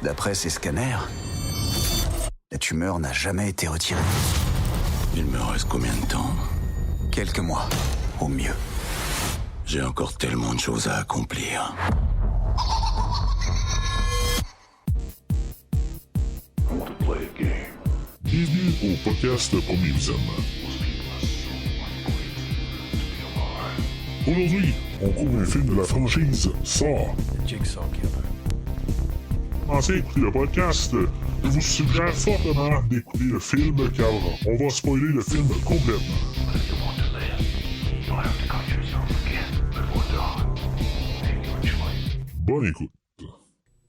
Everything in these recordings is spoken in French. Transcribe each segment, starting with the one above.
D'après ces scanners, la tumeur n'a jamais été retirée. Il me reste combien de temps? Quelques mois, au mieux. J'ai encore tellement de choses à accomplir. Bienvenue au podcast Premier Visionnement. Aujourd'hui, on couvre un film de la franchise Saw. Jigsaw Killer. Pensez écouter le podcast, je vous suggère fortement d'écouter le film car on va spoiler le film complètement. Bonne écoute.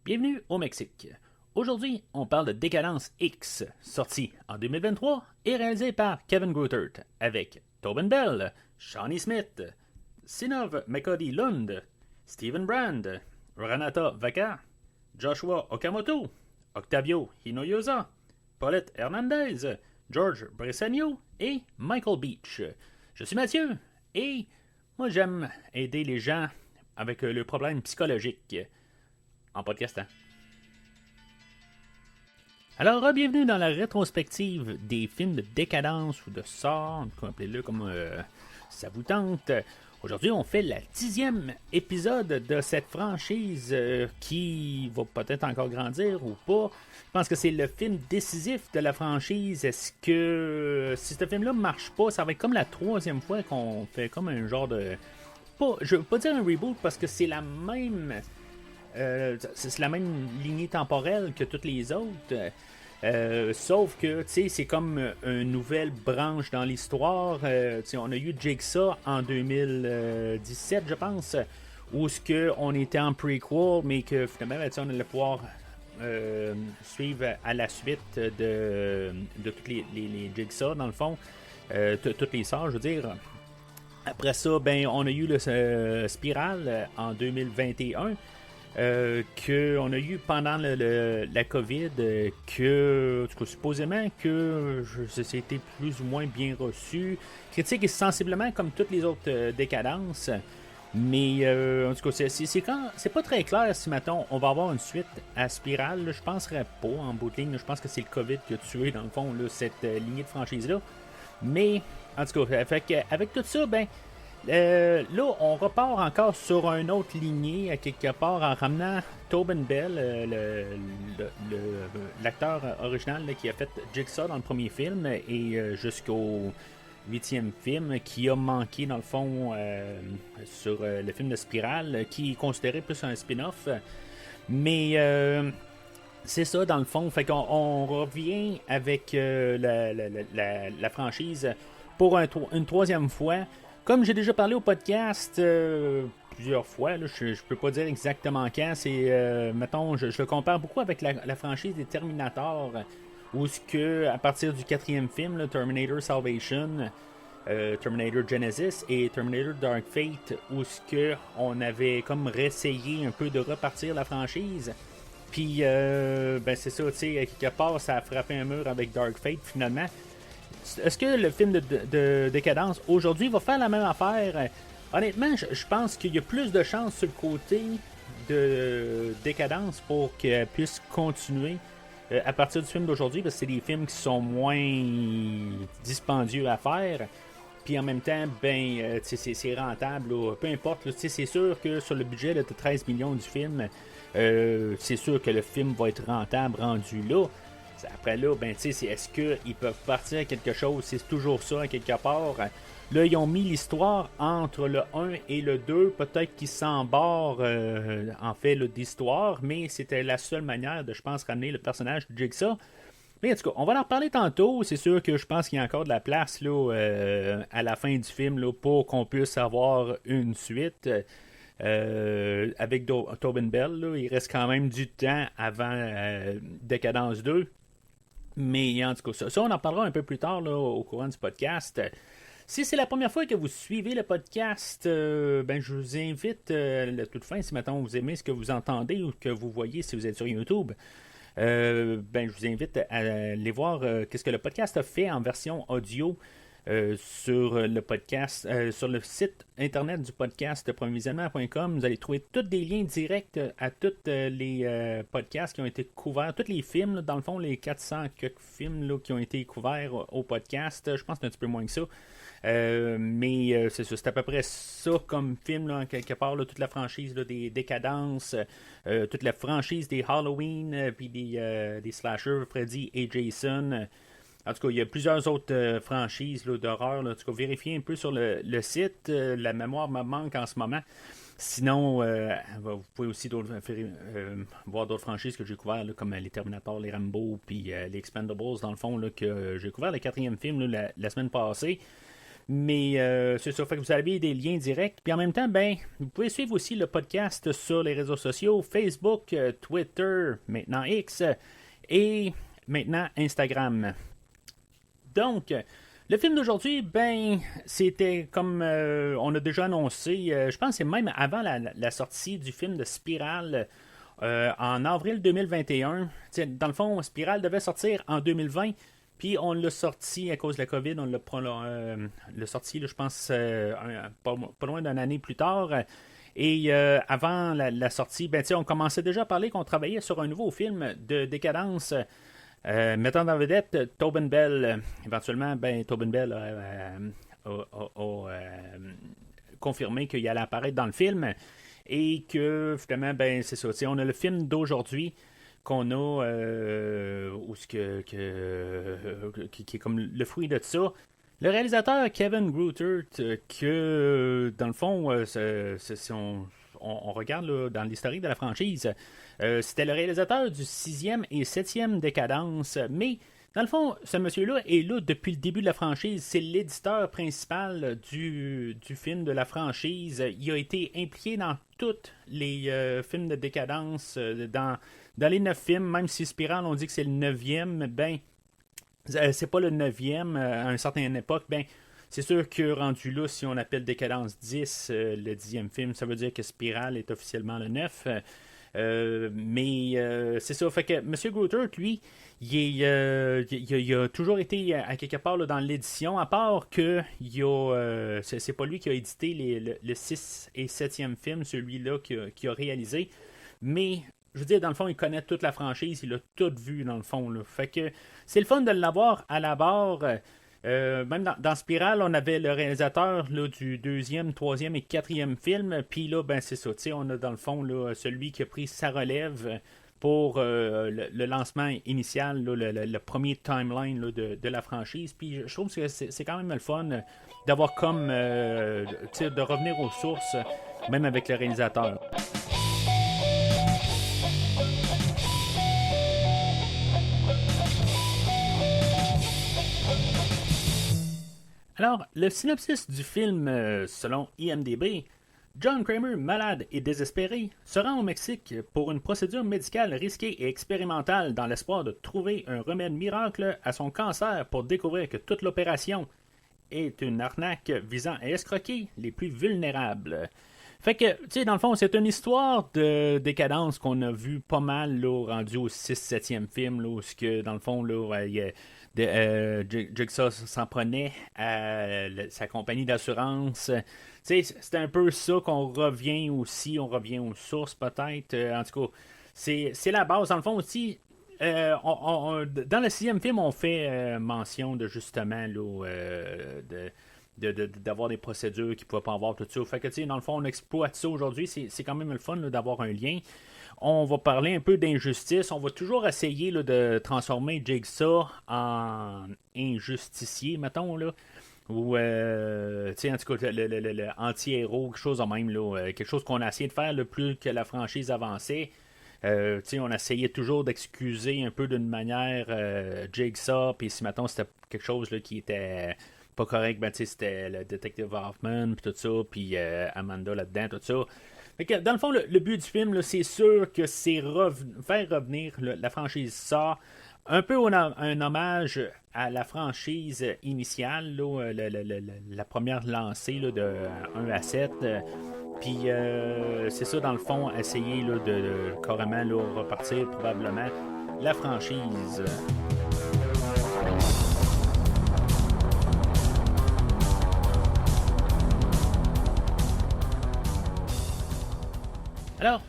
Bienvenue au Mexique. Aujourd'hui, on parle de Décadence X, sorti en 2023 et réalisé par Kevin Greutert, avec Tobin Bell, Shawnee Smith, Sinov Makodi Lund, Stephen Brand, Renata Vaca, Joshua Okamoto, Octavio Hinoyosa, Paulette Hernandez, George Bressanio et Michael Beach. Je suis Mathieu et moi j'aime aider les gens avec le problème psychologique en podcastant. Alors, bienvenue dans la rétrospective des films de décadence ou de sort, appelez-le comme ça vous tente. Aujourd'hui, on fait le 10e épisode de cette franchise qui va peut-être encore grandir ou pas. Je pense que c'est le film décisif de la franchise. Est-ce que si ce film-là marche pas, ça va être comme la 3e fois qu'on fait comme un genre de... je veux pas dire un reboot parce que c'est la même... c'est la même lignée temporelle que toutes les autres. Sauf que c'est comme une nouvelle branche dans l'histoire. On a eu Jigsaw en 2017, je pense, où on était en prequel, mais que finalement on allait pouvoir suivre à la suite de toutes les Jigsaw, dans le fond, toutes les sorts, je veux dire. Après ça, on a eu le Spiral en 2021. Qu'on a eu pendant la COVID, que supposément que c'était plus ou moins bien reçu. Critique est sensiblement comme toutes les autres décadences. Mais en tout cas, c'est pas très clair si mettons on va avoir une suite à Spiral. Là, je penserais pas en bout de ligne. Je pense que c'est le COVID qui a tué dans le fond là, cette lignée de franchise-là. Mais en tout cas, avec tout ça, là, on repart encore sur une autre lignée, à quelque part, en ramenant Tobin Bell, l'acteur original là, qui a fait Jigsaw dans le premier film, et jusqu'au 8e film, qui a manqué, dans le fond, sur le film de Spiral, qui est considéré plus un spin-off. Mais c'est ça, dans le fond. Fait qu'on revient avec la franchise pour une 3e fois. Comme j'ai déjà parlé au podcast plusieurs fois, là, je peux pas dire exactement quand, c'est, mettons, je le compare beaucoup avec la franchise des Terminator, où ce que, à partir du 4e film, là, Terminator Salvation, Terminator Genesis et Terminator Dark Fate, où ce que on avait comme réessayé un peu de repartir la franchise. Puis, c'est ça, tu sais, quelque part, ça a frappé un mur avec Dark Fate, finalement. Est-ce que le film de Décadence aujourd'hui va faire la même affaire? Honnêtement, je pense qu'il y a plus de chances sur le côté de Décadence pour qu'elle puisse continuer à partir du film d'aujourd'hui, parce que c'est des films qui sont moins dispendieux à faire. Puis en même temps, c'est rentable. Là. Peu importe, là, c'est sûr que sur le budget de 13 millions du film, c'est sûr que le film va être rentable rendu là. Après là, est-ce qu'ils peuvent partir à quelque chose? C'est toujours ça, à quelque part. Là, ils ont mis l'histoire entre le 1 et le 2. Peut-être qu'ils s'embarrent, en fait, d'histoire, mais c'était la seule manière de, je pense, ramener le personnage de Jigsaw. Mais en tout cas, on va en reparler tantôt. C'est sûr que je pense qu'il y a encore de la place là, à la fin du film là, pour qu'on puisse avoir une suite. Avec Tobin Bell, là, il reste quand même du temps avant Décadence 2. Mais en tout cas, ça, on en parlera un peu plus tard là, au courant du podcast. Si c'est la première fois que vous suivez le podcast, je vous invite, à toute fin, si maintenant vous aimez ce que vous entendez ou que vous voyez si vous êtes sur YouTube, je vous invite à aller voir qu'est-ce que le podcast a fait en version audio. sur le podcast, sur le site internet du podcast premiervisionnement.com. Vous allez trouver tous des liens directs à tous les podcasts qui ont été couverts, tous les films, là, dans le fond, les 400 quelques films là, qui ont été couverts au podcast. Je pense que c'est un petit peu moins que ça. Mais c'est ça, c'est à peu près ça comme film, là, quelque part, là, toute la franchise là, des Décadences, toute la franchise des Halloween, puis des slashers, Freddy et Jason. En tout cas, il y a plusieurs autres franchises là, d'horreur. Là. En tout cas, vérifiez un peu sur le site. La mémoire me manque en ce moment. Sinon, vous pouvez aussi voir d'autres franchises que j'ai couvertes, là, comme les Terminator, les Rambo, puis les Expendables, dans le fond, là, que j'ai couvert le 4e film là, la semaine passée. Mais c'est ça, fait que vous avez des liens directs. Puis en même temps, ben, vous pouvez suivre aussi le podcast sur les réseaux sociaux, Facebook, Twitter, maintenant X, et maintenant Instagram. Donc, le film d'aujourd'hui, ben, c'était comme on a déjà annoncé, je pense que c'est même avant la sortie du film de Spiral en avril 2021. T'sais, dans le fond, Spiral devait sortir en 2020, puis on l'a sorti à cause de la COVID, on l'a sorti, là, je pense, pas loin d'une année plus tard. Et avant la sortie, ben, on commençait déjà à parler qu'on travaillait sur un nouveau film de décadence. Mettant en vedette Tobin Bell. Éventuellement, ben, Tobin Bell a confirmé qu'il allait apparaître dans le film et que finalement, ben, c'est ça. On a le film d'aujourd'hui qu'on a qui est comme le fruit de ça. Le réalisateur Kevin Greutert, que dans le fond, si on regarde là, dans l'historique de la franchise, c'était le réalisateur du 6e et 7e Décadence, mais dans le fond, ce monsieur-là est là depuis le début de la franchise. C'est l'éditeur principal du film de la franchise. Il a été impliqué dans tous les films de Décadence, dans les 9 films, même si Spiral, on dit que c'est le 9e, ben, c'est pas le 9e à une certaine époque, ben, c'est sûr que rendu là, si on appelle Décadence 10, le 10e film, ça veut dire que Spiral est officiellement le 9. Mais c'est ça, fait que M. Greutert, lui, il a toujours été à quelque part là, dans l'édition, à part que c'est pas lui qui a édité le 6 et 7e film, celui-là qui a réalisé, mais je veux dire, dans le fond, il connaît toute la franchise, il a tout vu dans le fond, là. Fait que c'est le fun de l'avoir à la barre. Même dans Spiral, on avait le réalisateur là, du 2e, 3e et 4e film. Puis là, ben c'est ça. On a dans le fond là, celui qui a pris sa relève pour le lancement initial, là, le premier timeline là, de la franchise. Puis je trouve que c'est quand même le fun d'avoir comme de revenir aux sources, même avec le réalisateur. Alors, le synopsis du film, selon IMDb, John Kramer, malade et désespéré, se rend au Mexique pour une procédure médicale risquée et expérimentale dans l'espoir de trouver un remède miracle à son cancer pour découvrir que toute l'opération est une arnaque visant à escroquer les plus vulnérables. Fait que, tu sais, dans le fond, c'est une histoire de décadence qu'on a vu pas mal, là, rendu au 6-7e film, là, où que, dans le fond, là, Jigsaw s'en prenait à sa compagnie d'assurance. Tu sais, c'est un peu ça qu'on revient aussi, on revient aux sources peut-être. En tout cas, c'est la base. Dans le fond aussi, dans le 6e film, on fait mention de justement là, d'avoir des procédures qui ne pouvaient pas avoir tout ça. Fait que, tu sais, dans le fond, on exploite ça aujourd'hui. C'est quand même le fun là, d'avoir un lien. On va parler un peu d'injustice. On va toujours essayer là, de transformer Jigsaw en injusticier, mettons, là. Ou, tu sais, en tout cas, le anti-héros, quelque chose de même, là. Quelque chose qu'on a essayé de faire le plus que la franchise avançait. Tu sais, on essayait toujours d'excuser un peu d'une manière Jigsaw, puis si, mettons, c'était quelque chose là, qui était pas correct, ben, tu sais, c'était le détective Hoffman, puis tout ça, puis Amanda là-dedans, tout ça. Fait que, dans le fond, le but du film, là, c'est sûr que c'est faire revenir la franchise Saw, un peu un hommage à la franchise initiale, là, la première lancée là, de 1 à 7. Puis c'est ça, dans le fond, essayer là, de carrément là, repartir probablement la franchise. Alors,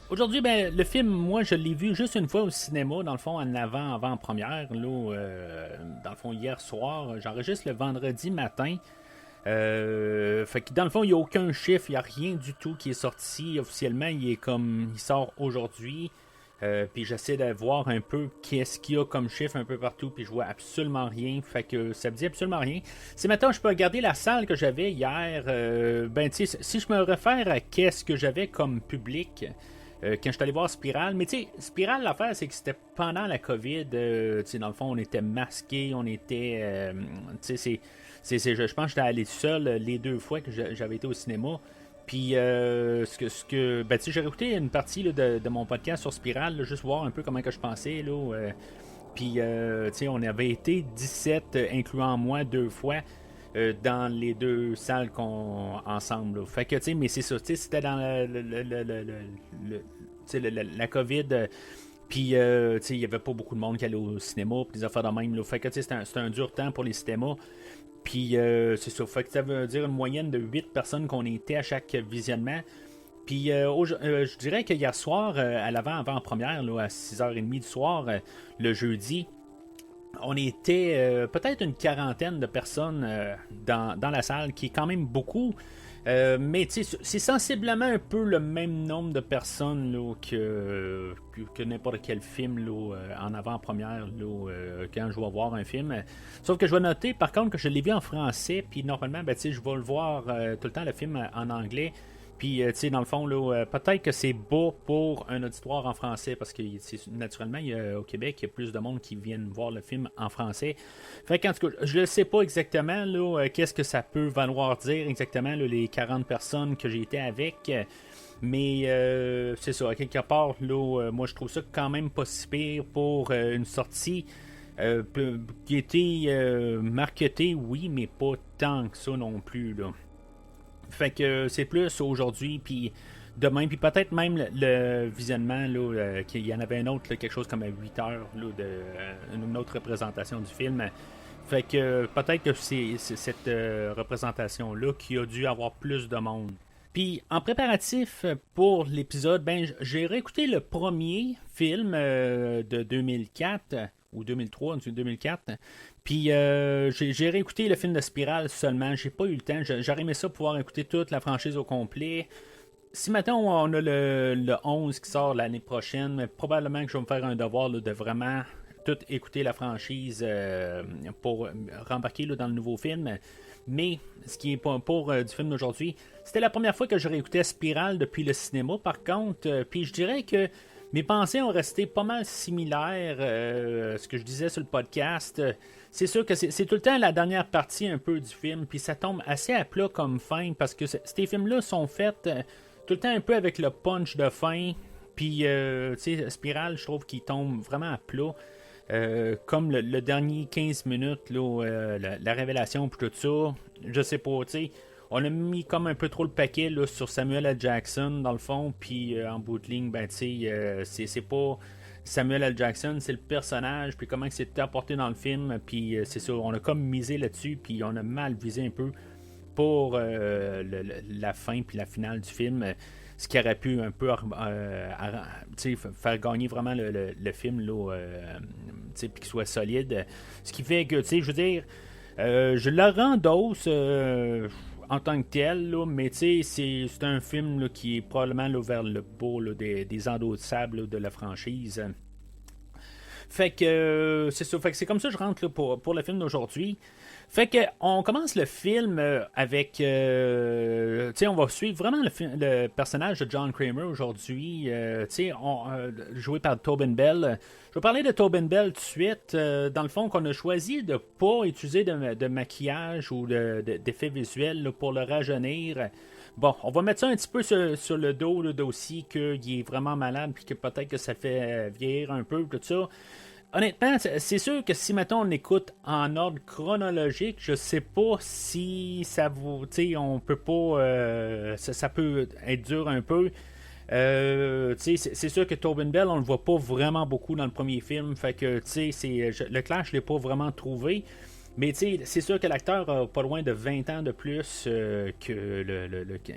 aujourd'hui, ben, le film, moi, je l'ai vu juste une fois au cinéma, dans le fond, en avant-première, là, dans le fond, hier soir. J'enregistre le vendredi matin. Fait que dans le fond, il n'y a aucun chiffre, il n'y a rien du tout qui est sorti officiellement. Il sort aujourd'hui. Puis j'essaie de voir un peu qu'est-ce qu'il y a comme chiffre un peu partout, puis je vois absolument rien. Fait que ça me dit absolument rien. Si maintenant je peux regarder la salle que j'avais hier, ben tu sais, si je me réfère à qu'est-ce que j'avais comme public. Quand je suis allé voir Spiral, mais tu sais, Spiral, l'affaire, c'est que c'était pendant la COVID. Tu sais, dans le fond, on était masqués, on était. Tu sais, je pense que j'étais allé seul les 2 fois que j'avais été au cinéma. Puis, ben, tu sais, j'ai réécouté une partie là, de mon podcast sur Spiral, là, juste voir un peu comment que je pensais. Là, puis, tu sais, on avait été 17, incluant moi 2 fois. Dans les 2 salles ensemble. Là. Fait que, tu sais, mais c'est ça, tu sais, c'était dans la COVID. Puis, tu sais, il n'y avait pas beaucoup de monde qui allait au cinéma, puis des affaires de même. Là. Fait que, tu sais, c'était un dur temps pour les cinémas. Puis, c'est ça. Fait que ça veut dire une moyenne de 8 personnes qu'on était à chaque visionnement. Puis, je dirais que hier soir, à l'avant-première, là, à 6h30 du soir, le jeudi, on était peut-être une quarantaine de personnes dans la salle, qui est quand même beaucoup. Mais c'est sensiblement un peu le même nombre de personnes là, que n'importe quel film là, en avant-première là, quand je vais voir un film. Sauf que je vais noter par contre que je l'ai vu en français, puis normalement ben, je vais le voir tout le temps le film en anglais. Puis, tu sais, dans le fond, là, peut-être que c'est beau pour un auditoire en français, parce que naturellement, au Québec, il y a plus de monde qui viennent voir le film en français. Fait qu'en tout cas, je ne sais pas exactement là, qu'est-ce que ça peut valoir dire exactement, là, les 40 personnes que j'ai été avec. Mais c'est ça, à quelque part, là, moi, je trouve ça quand même pas si pire pour une sortie qui était marketée, oui, mais pas tant que ça non plus, là. Fait que c'est plus aujourd'hui, puis demain, puis peut-être même le visionnement, là, qu'il y en avait un autre, là, quelque chose comme à 8 heures, là, une autre représentation du film. Fait que peut-être que c'est cette représentation-là qui a dû avoir plus de monde. Puis en préparatif pour l'épisode, ben j'ai réécouté le premier film de 2004 ou 2003, 2004. Puis j'ai réécouté le film de Spiral seulement. J'ai pas eu le temps. J'aurais aimé ça pouvoir écouter toute la franchise au complet. Si maintenant on a le 11 qui sort l'année prochaine, probablement que je vais me faire un devoir là, de vraiment tout écouter la franchise pour rembarquer là, dans le nouveau film. Mais ce qui est pour du film d'aujourd'hui, c'était la première fois que je réécoutais Spiral depuis le cinéma. Par contre, puis je dirais que mes pensées ont resté pas mal similaires à ce que je disais sur le podcast. C'est sûr que c'est tout le temps la dernière partie un peu du film, puis ça tombe assez à plat comme fin, parce que ces films-là sont faits tout le temps un peu avec le punch de fin, puis tu sais, Spiral, je trouve qu'il tombe vraiment à plat. Comme le dernier 15 minutes, là, la révélation, puis tout ça, je sais pas, tu sais, on a mis comme un peu trop le paquet là, sur Samuel L. Jackson, dans le fond, puis en bout de ligne, ben, tu sais, c'est pas Samuel L. Jackson, c'est le personnage, puis comment c'est apporté dans le film, puis c'est ça, on a comme misé là-dessus, puis on a mal visé un peu pour la fin, puis la finale du film, ce qui aurait pu un peu faire gagner vraiment le film, là, puis qu'il soit solide. Ce qui fait que, tu sais, je veux dire, je le rends d'os en tant que tel, là, mais tu sais, c'est un film là, qui est probablement là, vers le bas là, des endossables de la franchise. Fait que c'est ça, fait que c'est comme ça que je rentre là, pour le film d'aujourd'hui. Fait que on commence le film avec tu sais, on va suivre vraiment le personnage de John Kramer aujourd'hui, tu sais, joué par Tobin Bell. Je vais parler de Tobin Bell tout de suite. Dans le fond, qu'on a choisi de pas utiliser de maquillage ou d'effets visuels là, pour le rajeunir. Bon, on va mettre ça un petit peu sur le dos là, aussi, qu'il est vraiment malade, puis que peut-être que ça fait vieillir un peu, tout ça. Honnêtement, c'est sûr que si, mettons, on écoute en ordre chronologique, je sais pas si ça vous... Tu sais, on peut pas... ça peut être dur un peu. C'est sûr que Tobin Bell, on le voit pas vraiment beaucoup dans le premier film. Fait que, tu sais, le clash, je l'ai pas vraiment trouvé. Mais tu sais, c'est sûr que l'acteur a pas loin de 20 ans de plus que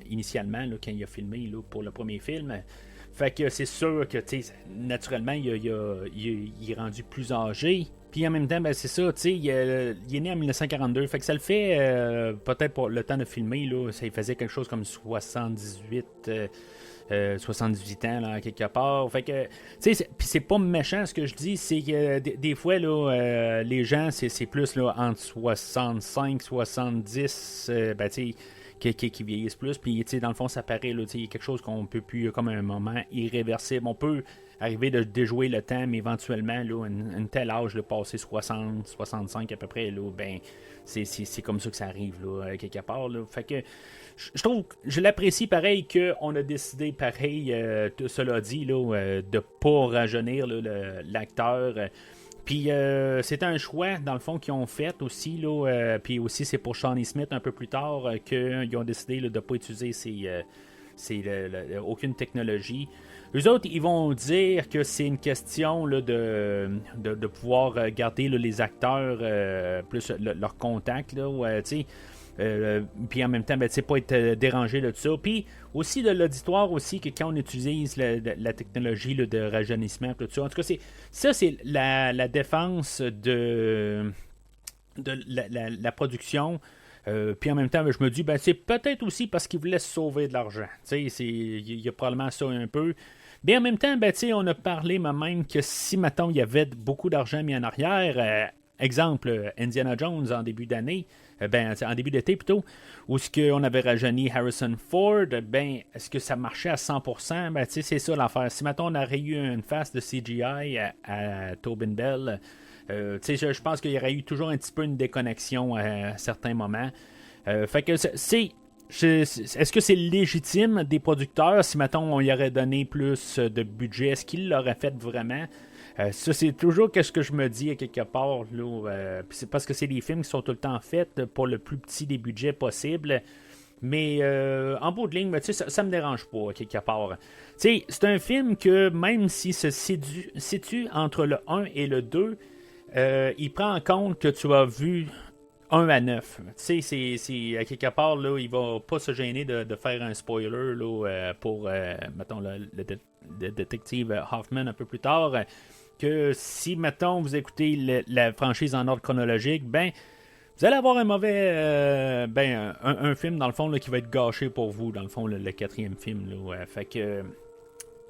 initialement, là, quand il a filmé là, pour le premier film. Fait que c'est sûr que, naturellement, il est rendu plus âgé. Puis en même temps, ben, c'est ça, il est né en 1942. Fait que ça le fait, peut-être pour le temps de filmer, là, ça faisait quelque chose comme 78 ans, là, quelque part. Fait que, puis c'est pas méchant ce que je dis, c'est que des fois, là, les gens, c'est plus là, entre 65, 70, ben, tu sais, qui vieillissent plus, puis dans le fond ça paraît là, il y a quelque chose qu'on peut plus comme un moment irréversible. On peut arriver de déjouer le temps, mais éventuellement là, un tel âge, là, passé 60, 65 à peu près, là, ben c'est comme ça que ça arrive là, quelque part. Là. Fait que je trouve, je l'apprécie pareil qu'on a décidé pareil, tout cela dit, là, de pas rajeunir là, l'acteur. Puis c'est un choix, dans le fond, qu'ils ont fait aussi. Puis aussi, c'est pour Shawnee Smith un peu plus tard qu'ils ont décidé là, de ne pas utiliser aucune technologie. Eux autres, ils vont dire que c'est une question là, de pouvoir garder là, les acteurs plus leur contact. Puis en même temps, ben, pas être dérangé de tout ça. Puis aussi de l'auditoire aussi, que quand on utilise la technologie là, de rajeunissement, tout ça. En tout cas, c'est la défense de la production. Puis en même temps, ben, je me dis, ben, c'est peut-être aussi parce qu'ils voulaient sauver de l'argent. Il y a probablement ça un peu. Mais en même temps, ben, on a parlé même que si, maintenant il y avait beaucoup d'argent mis en arrière, exemple, Indiana Jones en début d'année, en début d'été plutôt, où ce qu'on avait rajeuni Harrison Ford, ben, est-ce que ça marchait à 100%? Ben, c'est ça l'affaire. Si maintenant on aurait eu une face de CGI à Tobin Bell, je pense qu'il y aurait eu toujours un petit peu une déconnexion à certains moments. Fait que est-ce que c'est légitime des producteurs si maintenant on y aurait donné plus de budget? Est-ce qu'ils l'auraient fait vraiment? Ça, c'est toujours ce que je me dis à quelque part. C'est parce que c'est des films qui sont tout le temps faits pour le plus petit des budgets possible. Mais en bout de ligne, ben, ça me dérange pas à quelque part. C'est un film que même s'il se situe entre le 1 et le 2, il prend en compte que tu as vu 1 à 9. C'est à quelque part, là, il va pas se gêner de faire un spoiler là, pour, mettons, le détective Hoffman un peu plus tard. Que si, mettons, vous écoutez la franchise en ordre chronologique, ben, vous allez avoir un mauvais... un film, dans le fond, là, qui va être gâché pour vous, dans le fond, le quatrième film. Là, fait que...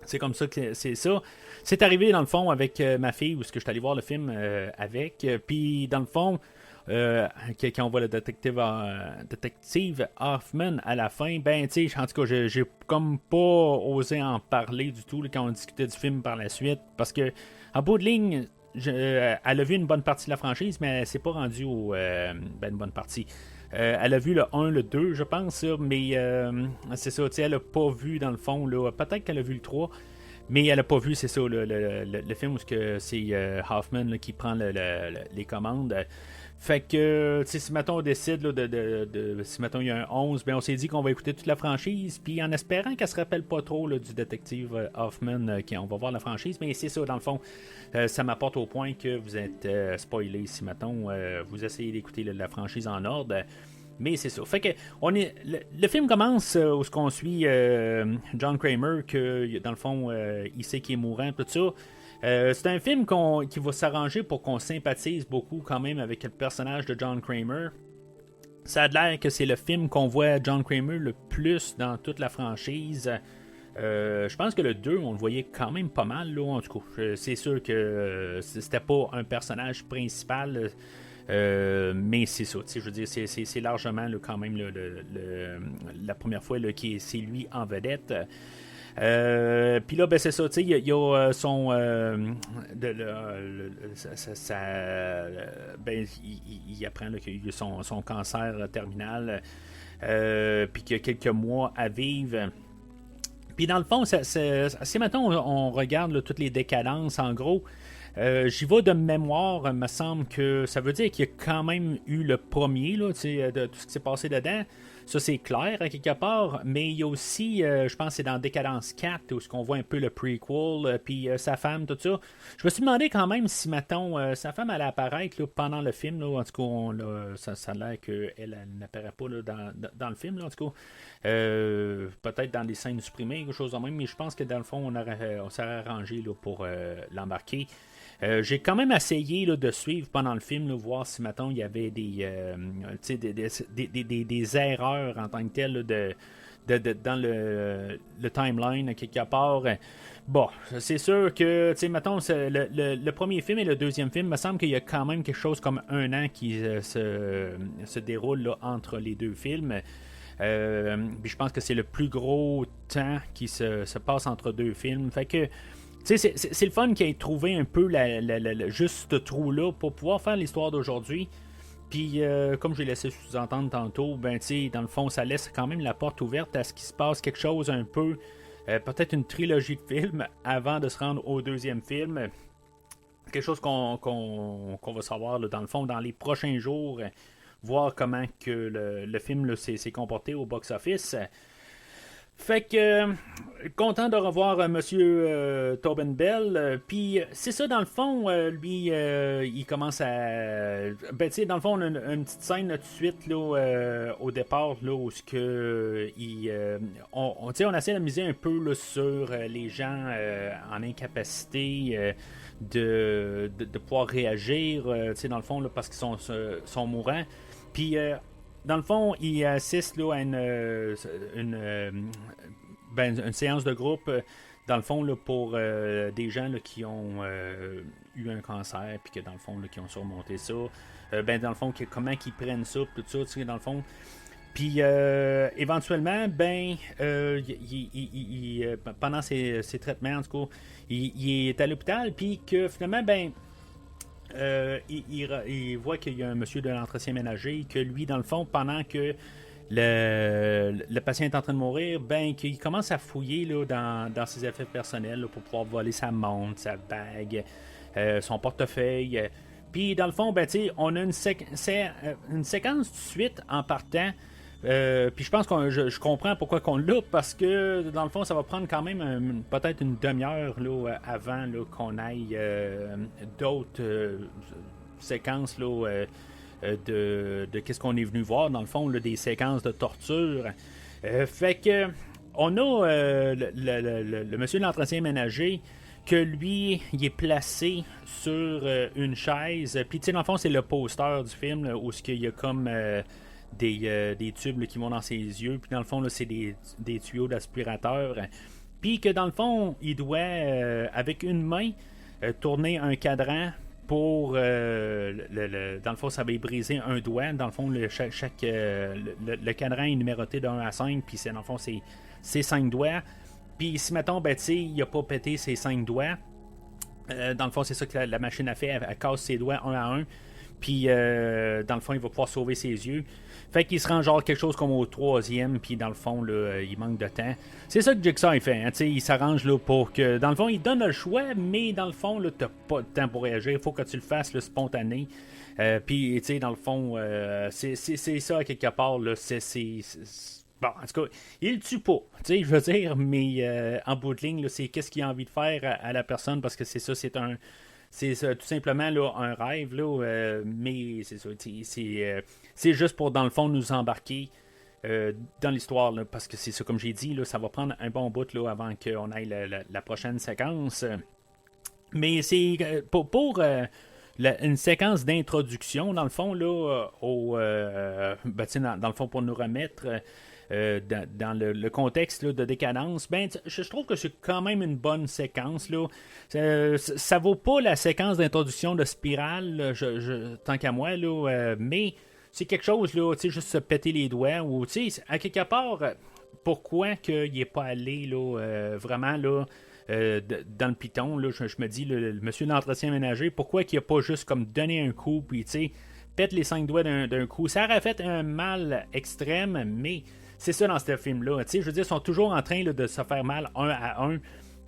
c'est comme ça que c'est ça. C'est arrivé, dans le fond, avec ma fille, où je suis allé voir le film avec. Puis, dans le fond, quand on voit le détective Hoffman à la fin, ben, tu sais, en tout cas, j'ai comme pas osé en parler du tout là, quand on discutait du film par la suite. Parce que, en bout de ligne, elle a vu une bonne partie de la franchise, mais elle s'est pas rendue une bonne partie. Elle a vu le 1, le 2, je pense, mais c'est ça, elle a pas vu dans le fond, là, peut-être qu'elle a vu le 3, mais elle a pas vu, c'est ça, le film où c'est Hoffman là, qui prend les commandes. Fait que, si mettons on décide là, si mettons il y a un 11, ben on s'est dit qu'on va écouter toute la franchise, puis en espérant qu'elle se rappelle pas trop là, du détective Hoffman, on va voir la franchise, mais c'est ça, dans le fond, ça m'apporte au point que vous êtes spoilé si mettons vous essayez d'écouter la franchise en ordre. Mais c'est ça. Fait que le film commence où on suit John Kramer, que dans le fond, il sait qu'il est mourant, tout ça. C'est un film qui va s'arranger pour qu'on sympathise beaucoup quand même avec le personnage de John Kramer. Ça a l'air que c'est le film qu'on voit John Kramer le plus dans toute la franchise. Je pense que le 2, on le voyait quand même pas mal, là, en tout cas. C'est sûr que c'était pas un personnage principal, mais c'est ça. Je veux dire, c'est largement là, quand même la première fois là, c'est lui en vedette. Puis là, ben c'est ça, il y a son. Il apprend là, qu'il a eu son cancer terminal, puis qu'il y a quelques mois à vivre. Puis dans le fond, c'est maintenant on regarde là, toutes les décadences, en gros. J'y vais de mémoire, il me semble que ça veut dire qu'il y a quand même eu le premier, là, de tout ce qui s'est passé dedans. Ça, c'est clair, à quelque part. Mais il y a aussi, je pense que c'est dans Décadence 4, où on voit un peu le prequel, puis sa femme, tout ça. Je me suis demandé quand même si, mettons, sa femme allait apparaître là, pendant le film. Là, en tout cas, ça a l'air qu'elle n'apparaît pas là, dans le film, là, en tout cas. Peut-être dans les scènes supprimées, quelque chose de même. Mais je pense que dans le fond, on s'est arrangé là, pour l'embarquer. J'ai quand même essayé là, de suivre pendant le film, là, voir si maintenant il y avait des erreurs en tant que telles là, dans le timeline quelque part. Bon, c'est sûr que, mettons, le premier film et le deuxième film, il me semble qu'il y a quand même quelque chose comme 1 an qui se déroule là, entre les deux films. Puis je pense que c'est le plus gros temps qui se passe entre deux films. Fait que c'est le fun qu'il ait trouvé un peu juste ce trou-là pour pouvoir faire l'histoire d'aujourd'hui. Puis, comme j'ai laissé sous-entendre tantôt, ben, dans le fond, ça laisse quand même la porte ouverte à ce qu'il se passe quelque chose un peu, peut-être une trilogie de films avant de se rendre au deuxième film. Quelque chose qu'on va savoir, là, dans le fond, dans les prochains jours, voir comment que le film là, s'est comporté au box-office. Fait que content de revoir Monsieur Tobin Bell. Puis c'est ça dans le fond, lui il commence à. Ben tu sais, dans le fond, on a une petite scène là, tout de suite là, au départ là, où ce que on essaie de miser un peu là, sur les gens en incapacité de pouvoir réagir, dans le fond, là, parce qu'ils sont mourants. Puis dans le fond, il assiste là, à une séance de groupe, dans le fond, là, pour des gens là, qui ont eu un cancer, puis que dans le fond, là, qui ont surmonté ça. Dans le fond, comment ils prennent ça, tout ça, tu sais, dans le fond. Puis éventuellement, pendant ses traitements, en tout cas, il est à l'hôpital, puis que finalement, il voit qu'il y a un monsieur de l'entretien ménager, que lui, dans le fond, pendant que le patient est en train de mourir, qu'il commence à fouiller là, dans ses effets personnels là, pour pouvoir voler sa montre, sa bague, son portefeuille. Puis, dans le fond, on a une séquence tout de suite en partant. Puis je pense que je comprends pourquoi qu'on l'a, parce que dans le fond ça va prendre quand même peut-être une demi-heure là, avant là, qu'on aille d'autres séquences là, de qu'est-ce qu'on est venu voir dans le fond là, des séquences de torture. Fait que on a le monsieur de l'entretien ménager que lui il est placé sur une chaise, puis tu sais dans le fond c'est le poster du film là, où il y a comme des tubes là, qui vont dans ses yeux, puis dans le fond là, c'est des tuyaux d'aspirateur, puis que dans le fond il doit avec une main tourner un cadran pour dans le fond ça va briser un doigt, dans le fond le cadran est numéroté de 1 à 5, puis dans le fond c'est 5 doigts, puis si mettons il a pas pété ses 5 doigts, dans le fond c'est ça que la machine a fait, elle casse ses doigts 1 à 1. Puis, dans le fond, il va pouvoir sauver ses yeux. Fait qu'il se rend genre quelque chose comme au 3e. Puis, dans le fond, là, il manque de temps. C'est ça que Jigsaw il fait. Hein, il s'arrange là, pour que... Dans le fond, il donne le choix, mais dans le fond, là, t'as pas de temps pour réagir. Il faut que tu le fasses là, spontané. Puis, tu sais, dans le fond, c'est ça, quelque part. Là, bon, en tout cas, il le tue pas. Tu sais, je veux dire, mais en bout de ligne, là, c'est qu'est-ce qu'il a envie de faire à la personne, parce que c'est ça, c'est tout simplement là, un rêve, là, mais c'est ça. C'est juste pour, dans le fond, nous embarquer dans l'histoire, là, parce que c'est ça, comme j'ai dit, là, ça va prendre un bon bout là, avant qu'on aille la prochaine séquence. Mais c'est pour une séquence d'introduction, dans le fond, là, dans le fond, pour nous remettre dans le contexte là, de Décadence, je trouve que c'est quand même une bonne séquence. Là. Ça vaut pas la séquence d'introduction de Spirale, là, tant qu'à moi, là, mais c'est quelque chose, là, juste se péter les doigts, ou à quelque part, pourquoi qu'il n'est pas allé là, vraiment là, dans le piton, là, je me dis, le monsieur de l'entretien ménager, pourquoi qu'il n'a pas juste comme donné un coup, puis pète les 5 doigts d'un coup. Ça aurait fait un mal extrême, mais c'est ça dans ce film-là. Je veux dire, ils sont toujours en train là, de se faire mal 1 à 1.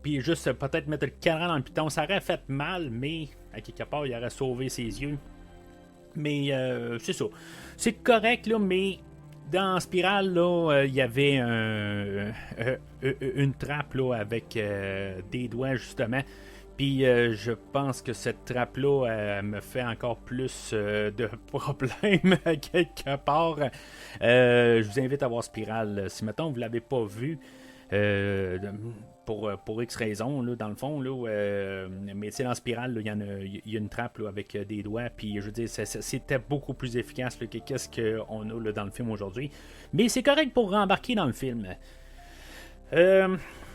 puis juste peut-être mettre le cadran dans le piton, ça aurait fait mal, mais à quelque part, il aurait sauvé ses yeux. Mais c'est ça. C'est correct, là, mais dans Spirale, là, il y avait une trappe là, avec des doigts, justement. Puis je pense que cette trappe-là me fait encore plus de problèmes quelque part. Je vous invite à voir Spirale. Si maintenant vous ne l'avez pas vu, pour X raisons, là, dans le fond, là, mais dans Spirale, il y a une trappe là, avec des doigts. Puis je veux dire, c'était beaucoup plus efficace là, que qu'est-ce qu'on a là, dans le film aujourd'hui. Mais c'est correct pour rembarquer dans le film.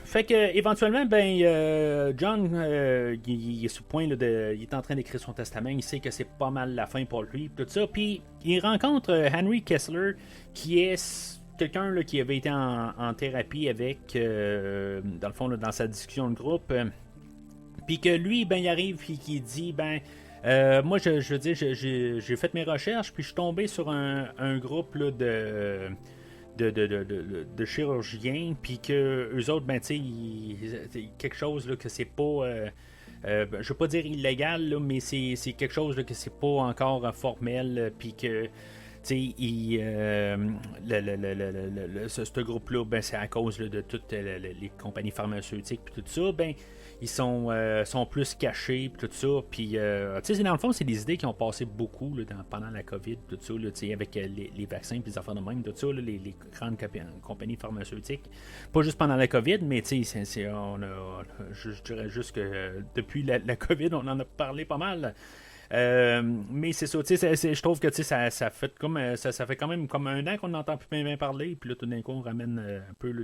Fait que éventuellement, John, il est sur le point là, il est en train d'écrire son testament. Il sait que c'est pas mal la fin pour lui, tout ça. Puis il rencontre Henry Kessler, qui est quelqu'un là, qui avait été en thérapie avec, dans le fond, là, dans sa discussion de groupe. Puis que lui, il arrive et qu'il dit, moi, je veux dire, j'ai fait mes recherches, puis je suis tombé sur un groupe là, de chirurgiens, puis que eux autres, quelque chose là, que c'est pas, je veux pas dire illégal, là, mais c'est quelque chose là, que c'est pas encore formel, puis que ce groupe-là, c'est à cause là, de toutes les compagnies pharmaceutiques, puis tout ça, ils sont plus cachés, puis tout ça. Puis, dans le fond, c'est des idées qui ont passé beaucoup là, pendant la COVID, tout ça, là, avec les vaccins, puis les affaires de même, tout ça, là, les grandes compagnies pharmaceutiques. Pas juste pendant la COVID, mais je dirais juste que depuis la COVID, on en a parlé pas mal. Mais c'est ça, je trouve que ça fait quand même comme un an qu'on n'entend plus bien parler, puis là tout d'un coup on ramène un peu là,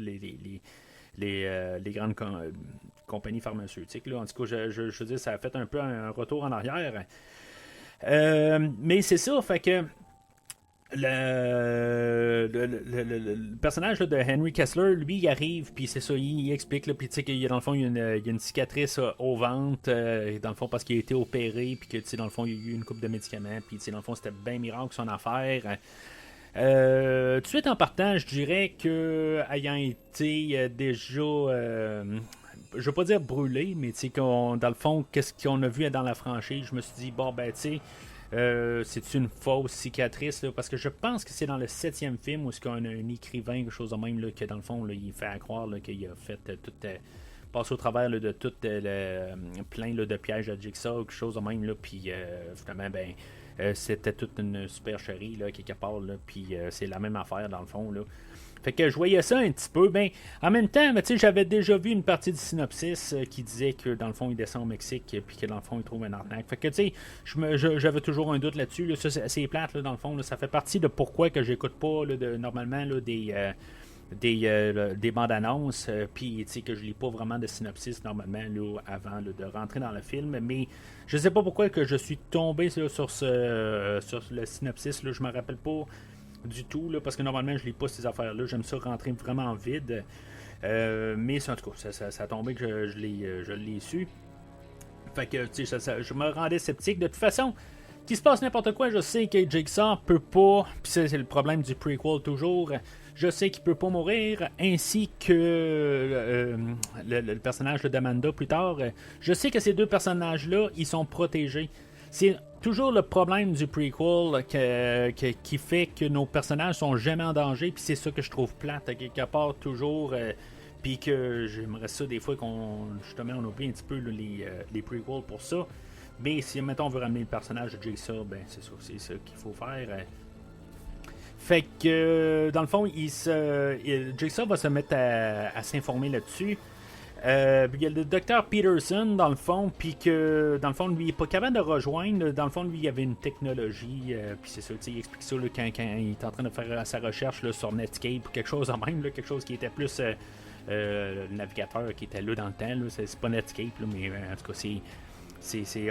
les grandes compagnies pharmaceutiques. Là. En tout cas, je veux dire, ça a fait un peu un retour en arrière. Mais c'est ça, fait que le personnage là, de Henry Kessler, lui, il arrive, puis c'est ça, il explique, puis tu sais qu'il y a dans le fond, il y a une cicatrice au ventre, dans le fond, parce qu'il a été opéré, puis que, tu sais, dans le fond, il y a eu une coupe de médicaments, puis, tu sais, dans le fond, c'était bien miracle son affaire. Tout de suite en partant, je dirais que, ayant été déjà, je veux pas dire brûlé, mais, tu sais, dans le fond, qu'est-ce qu'on a vu dans la franchise, je me suis dit, bon, tu sais, c'est une fausse cicatrice là, parce que je pense que c'est dans le 7e film où on a un écrivain, quelque chose de même là, que dans le fond là, il fait croire là, qu'il a fait tout passer au travers là, de tout plein là, de pièges à Jigsaw, quelque chose de même là, puis finalement c'était toute une supercherie là, quelque part là, puis c'est la même affaire dans le fond là. Fait que je voyais ça un petit peu. En même temps, j'avais déjà vu une partie du synopsis qui disait que dans le fond, il descend au Mexique puis que dans le fond, il trouve un arnaque. Fait que j'avais toujours un doute là-dessus. Là. Ça, c'est plate, là, dans le fond. Là. Ça fait partie de pourquoi que j'écoute pas là, normalement là, des bandes annonces. Puis que je lis pas vraiment de synopsis normalement là, avant là, de rentrer dans le film. Mais je sais pas pourquoi que je suis tombé là, sur le synopsis. Là. Je me rappelle pas du tout, là, parce que normalement je lis pas ces affaires-là, j'aime ça rentrer vraiment vide, mais en tout cas, ça a tombé que je l'ai su. Fait que je me rendais sceptique. De toute façon, qu'il se passe n'importe quoi, je sais que Jigsaw peut pas, puis c'est le problème du prequel toujours, je sais qu'il peut pas mourir, ainsi que le personnage d'Amanda plus tard. Je sais que ces deux personnages-là, ils sont protégés. C'est toujours le problème du prequel qui fait que nos personnages sont jamais en danger, puis c'est ça que je trouve plate à quelque part toujours, puis que j'aimerais ça des fois qu'on oublie un petit peu là, les prequels pour ça. Mais si mettons on veut ramener le personnage de Jigsaw, c'est ça qu'il faut faire. Fait que dans le fond, Jigsaw va se mettre à s'informer là-dessus. Il y a le docteur Peterson dans le fond, puis que dans le fond lui il est pas capable de rejoindre. Dans le fond lui il y avait une technologie, puis c'est ça, il explique ça là, quand il est en train de faire sa recherche là, sur Netscape ou quelque chose en même, là, quelque chose qui était plus le navigateur qui était là dans le temps. Là, c'est pas Netscape, là, mais en tout cas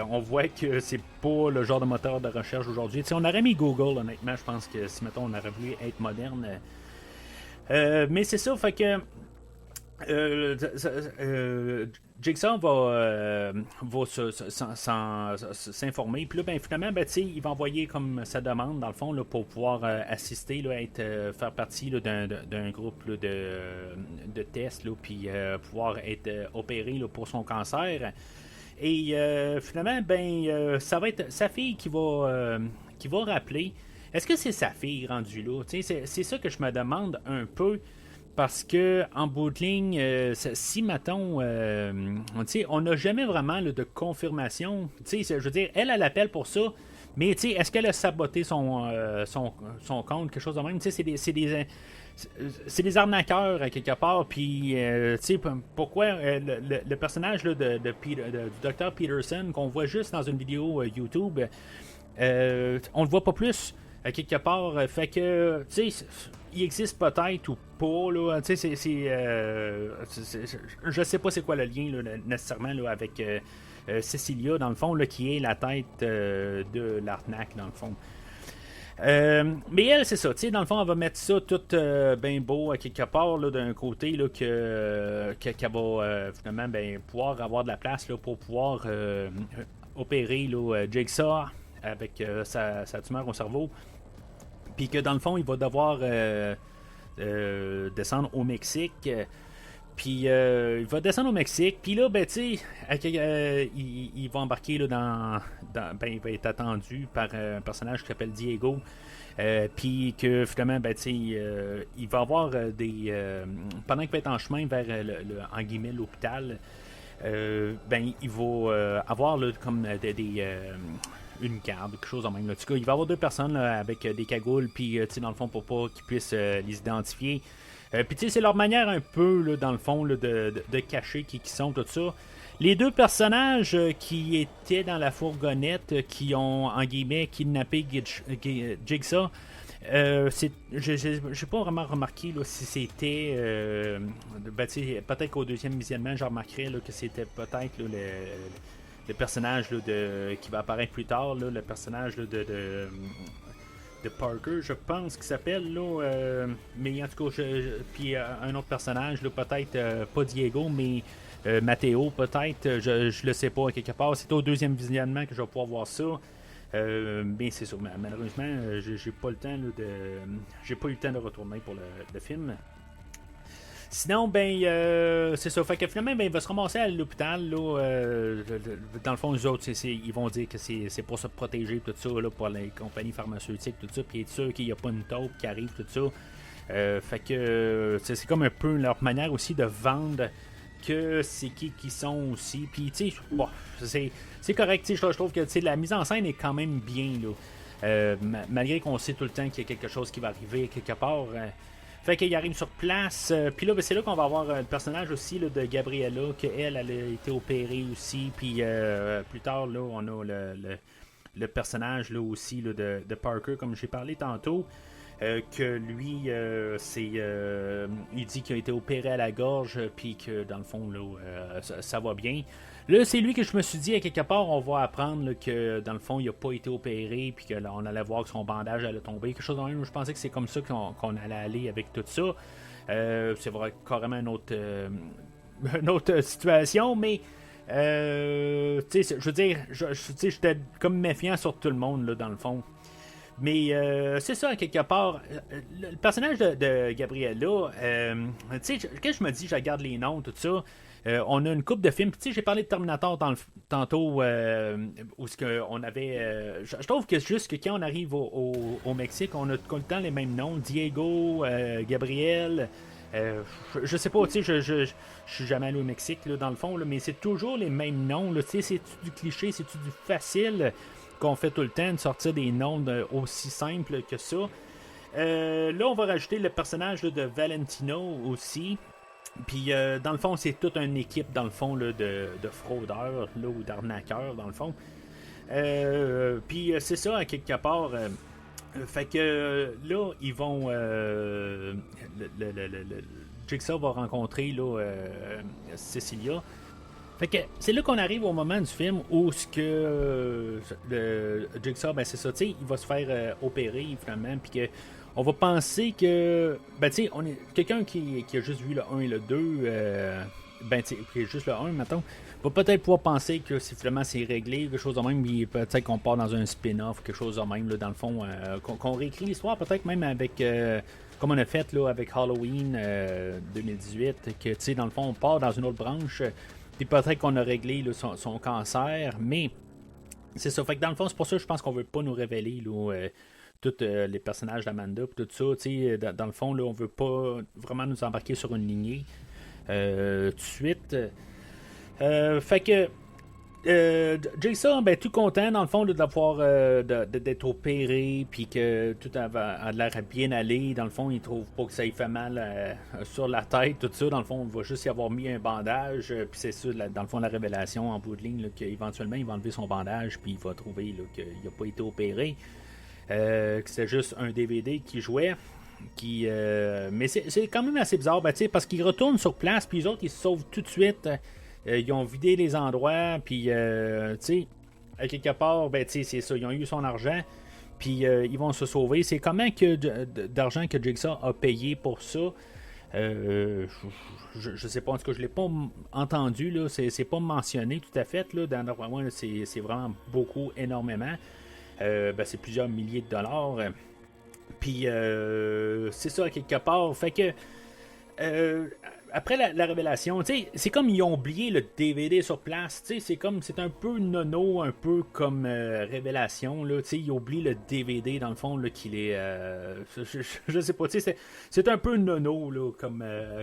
on voit que c'est pas le genre de moteur de recherche aujourd'hui. T'sais, on aurait mis Google honnêtement, je pense que si mettons on aurait voulu être moderne. Mais c'est ça, fait que Jigsaw va s'informer. Puis là, ben, finalement, ben, il va envoyer comme sa demande, dans le fond, là, pour pouvoir assister, là, faire partie là, d'un groupe là, de tests, là, puis pouvoir être opéré là, pour son cancer. Et finalement, ben, ça va être sa fille qui va rappeler. Est-ce que c'est sa fille rendue là? C'est ça que je me demande un peu. Parce que en bout de ligne, si mettons, on n'a jamais vraiment là, de confirmation. Je veux dire, elle appelle pour ça, mais est-ce qu'elle a saboté son compte, quelque chose de même? C'est des arnaqueurs à quelque part. Puis, pourquoi le personnage là, du Dr. Peterson, qu'on voit juste dans une vidéo YouTube, on le voit pas plus à quelque part. Fait que, il existe peut-être ou pas, là. Je sais pas c'est quoi le lien, là, nécessairement, là, avec Cecilia, dans le fond, là, qui est la tête de l'arnaque, dans le fond. Mais elle, c'est ça, dans le fond, elle va mettre ça tout bien beau à quelque part, là, d'un côté, là, qu'elle va finalement ben, pouvoir avoir de la place là, pour pouvoir opérer là, Jigsaw avec sa tumeur au cerveau. Puis que dans le fond, il va devoir descendre au Mexique. Puis il va descendre au Mexique. Puis là, ben, tu sais, il va embarquer là, ben, il va être attendu par un personnage qui s'appelle Diego. Puis que finalement, ben, tu sais, il va avoir des. Pendant qu'il va être en chemin vers en guillemets, l'hôpital, ben, il va avoir là, comme une garde, quelque chose en même. En tout cas, il va y avoir deux personnes là, avec des cagoules, puis dans le fond, pour pas qu'ils puissent les identifier. Puis tu sais, c'est leur manière un peu, là, dans le fond, là, de cacher qui sont, tout ça. Les deux personnages qui étaient dans la fourgonnette, qui ont, en guillemets, kidnappé Jigsaw, j'ai pas vraiment remarqué là, si c'était ben, peut-être qu'au deuxième visionnement je remarquerais là, que c'était peut-être là, le personnage là, qui va apparaître plus tard, là, le personnage là, de Parker, je pense qu'il s'appelle là, mais en tout cas puis un autre personnage là, peut-être pas Diego mais Matteo peut-être, je le sais pas quelque part, c'est au deuxième visionnement que je vais pouvoir voir ça. Mais c'est sûr, malheureusement, j'ai pas le temps là, j'ai pas eu le temps de retourner pour le film. Sinon, ben, c'est ça. Fait que finalement, ben, il va se ramasser à l'hôpital. Là, dans le fond, les autres, ils vont dire que c'est pour se protéger, tout ça, là, pour les compagnies pharmaceutiques, tout ça, puis être sûr qu'il n'y a pas une taupe qui arrive, tout ça. Fait que c'est comme un peu leur manière aussi de vendre que c'est qui sont aussi. Puis, tu sais, bon, c'est correct. Je trouve que la mise en scène est quand même bien, là. Malgré qu'on sait tout le temps qu'il y a quelque chose qui va arriver quelque part. Fait qu'il arrive sur place. Puis là, ben, c'est là qu'on va avoir le personnage aussi là, de Gabriella, qu'elle a été opérée aussi. Puis plus tard, là, on a le personnage là, aussi là, de Parker, comme j'ai parlé tantôt. Que lui, il dit qu'il a été opéré à la gorge, puis que dans le fond, là, ça va bien. Là, c'est lui que je me suis dit, à quelque part, on va apprendre là, que dans le fond, il n'a pas été opéré, puis qu'on allait voir que son bandage allait tomber. Quelque chose de même. Je pensais que c'est comme ça qu'on allait aller avec tout ça. C'est vrai, carrément une autre situation, mais je veux dire, j'étais comme méfiant sur tout le monde, là, dans le fond. Mais c'est ça, quelque part. Le personnage de Gabriella, tu sais, quand je me dis, je regarde les noms, tout ça, on a une couple de films. Tu sais, j'ai parlé de Terminator tantôt, où on avait. Je trouve que juste que quand on arrive au Mexique, on a tout le temps les mêmes noms. Diego, Gabriel. Je sais pas, tu sais, je suis jamais allé au Mexique, là, dans le fond, là, mais c'est toujours les mêmes noms. Tu sais, c'est-tu du cliché, c'est-tu du facile qu'on fait tout le temps de sortir des noms aussi simples que ça. Là, on va rajouter le personnage là, de Valentino aussi. Puis, dans le fond, c'est toute une équipe, dans le fond, là, de fraudeurs là, ou d'arnaqueurs, dans le fond. Puis, c'est ça, à quelque part. Fait que là, ils vont. Jigsaw va rencontrer là, Cecilia. Fait que c'est là qu'on arrive au moment du film où ce que le Jigsaw, ben c'est ça, tu sais, il va se faire opérer finalement, puis que on va penser que, ben tu sais, on est quelqu'un qui a juste vu le 1 et le 2, ben tu sais, qui a juste le 1, mettons, va peut-être pouvoir penser que si finalement c'est réglé, quelque chose de même, puis peut-être qu'on part dans un spin-off, quelque chose de même, là, dans le fond, qu'on réécrit l'histoire, peut-être même avec, comme on a fait là, avec Halloween 2018, que tu sais, dans le fond, on part dans une autre branche, puis peut-être qu'on a réglé là, son cancer, mais c'est ça. Fait que dans le fond, c'est pour ça que je pense qu'on veut pas nous révéler là, tous les personnages d'Amanda et tout ça. Dans le fond, là, on veut pas vraiment nous embarquer sur une lignée tout de suite. Fait que Jason, ben, tout content dans le fond d'avoir d'être opéré, puis que tout a l'air à bien aller. Dans le fond, il trouve pas que ça lui fait mal sur la tête, tout ça. Dans le fond, il va juste y avoir mis un bandage, puis c'est ça, dans le fond, la révélation en bout de ligne, qu'éventuellement, il va enlever son bandage, puis il va trouver qu'il n'a pas été opéré. Que c'était juste un DVD qui jouait. Mais c'est quand même assez bizarre, ben, parce qu'ils retournent sur place, puis les autres, ils se sauvent tout de suite. Ils ont vidé les endroits, puis, tu sais, à quelque part, ben, tu sais, c'est ça, ils ont eu son argent, puis ils vont se sauver. C'est comment que d'argent que Jigsaw a payé pour ça? Je sais pas, en tout cas, je l'ai pas entendu, là, c'est pas mentionné tout à fait, là, dans moi, c'est vraiment beaucoup, énormément. Ben, c'est plusieurs milliers de dollars. Puis, c'est ça, à quelque part. Fait que, après la révélation, c'est comme ils ont oublié le DVD sur place. C'est un peu nono, un peu comme révélation. Là, ils oublient le DVD dans le fond là, qu'il est. Je sais pas, c'est un peu nono là,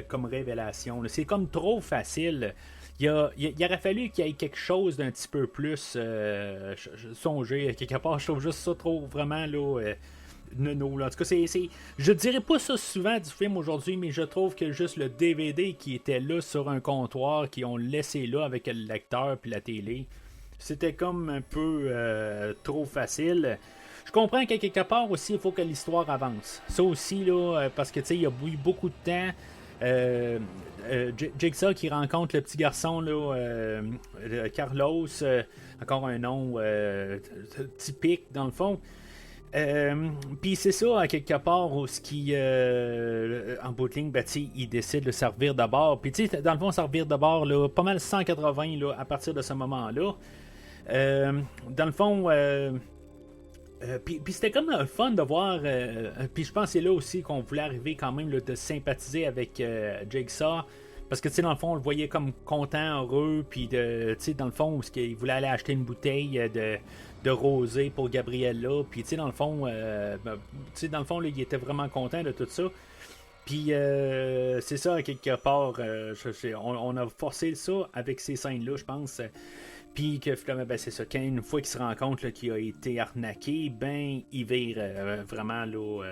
comme révélation. Là. C'est comme trop facile. Il aurait fallu qu'il y ait quelque chose d'un petit peu plus songé. Quelque part, je trouve juste ça trop vraiment là. Non, là. En tout cas, je dirais pas ça souvent du film aujourd'hui, mais je trouve que juste le DVD qui était là sur un comptoir, qui ont laissé là avec le lecteur puis la télé, c'était comme un peu trop facile. Je comprends qu'à quelque part aussi, il faut que l'histoire avance. Ça aussi, là, parce que tu sais, il y a eu beaucoup de temps. Jigsaw qui rencontre le petit garçon là, Carlos, encore un nom typique dans le fond. Puis c'est ça, à quelque part, où ce qui, en bout de ligne, ben, il décide de servir de bord. Puis dans le fond, servir de bord, là, pas mal 180 là, à partir de ce moment-là. Dans le fond, puis c'était comme le fun de voir. Puis je pense que c'est là aussi qu'on voulait arriver quand même là, de sympathiser avec Jigsaw. Parce que, tu sais, dans le fond, on le voyait comme content, heureux, puis, tu sais, dans le fond, où il voulait aller acheter une bouteille de rosé pour Gabriella, puis, tu sais, dans le fond, là, il était vraiment content de tout ça. Puis, c'est ça, à quelque part, on a forcé ça avec ces scènes-là, je pense. Puis que finalement, ben, c'est ça, quand une fois qu'il se rend compte qu'il a été arnaqué, ben, il vire vraiment, là,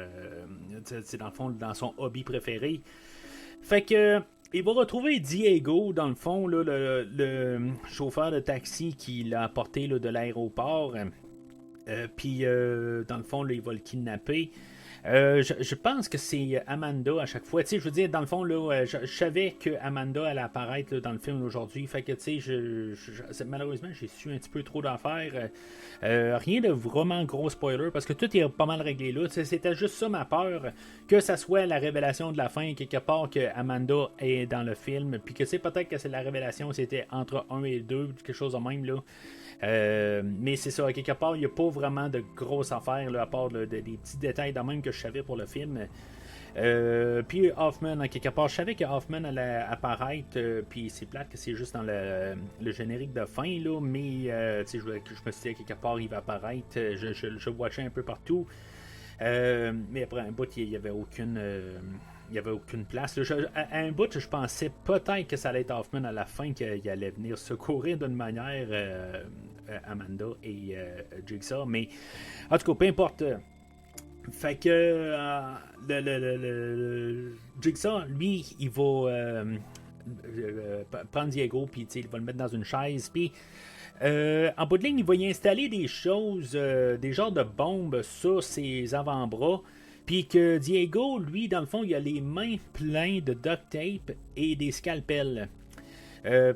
dans le fond, dans son hobby préféré. Fait que... il va retrouver Diego, dans le fond, là, le chauffeur de taxi qui l'a apporté là, de l'aéroport. Puis, dans le fond, là, il va le kidnapper. Je pense que c'est Amanda à chaque fois. Tu sais, je veux dire, dans le fond, là, je savais que Amanda allait apparaître là, dans le film aujourd'hui. Fait que, tu sais, malheureusement, j'ai su un petit peu trop d'affaires. Rien de vraiment gros spoiler parce que tout est pas mal réglé là. T'sais, c'était juste ça ma peur, que ça soit la révélation de la fin, quelque part que Amanda est dans le film. Puis que c'est peut-être que c'est la révélation, c'était entre 1 et 2, quelque chose de même là. Mais c'est ça, à quelque part, il n'y a pas vraiment de grosses affaires, là, à part des petits détails de même que je savais pour le film. Puis Hoffman, à quelque part, je savais que Hoffman allait apparaître, puis c'est plate que c'est juste dans le générique de fin, là, mais je me suis dit, à quelque part, il va apparaître. Je watchais un peu partout. Mais après un bout, il n'y avait aucune. Il n'y avait aucune place. Là, à un bout, je pensais peut-être que ça allait être Hoffman à la fin qu'il allait venir secourir d'une manière Amanda et Jigsaw. Mais en tout cas, peu importe. Fait que le Jigsaw, lui, il va prendre Diego, puis il va le mettre dans une chaise. Puis en bout de ligne, il va y installer des choses, des genres de bombes sur ses avant-bras. Puis que Diego, lui, dans le fond, il a les mains pleines de duct tape et des scalpels.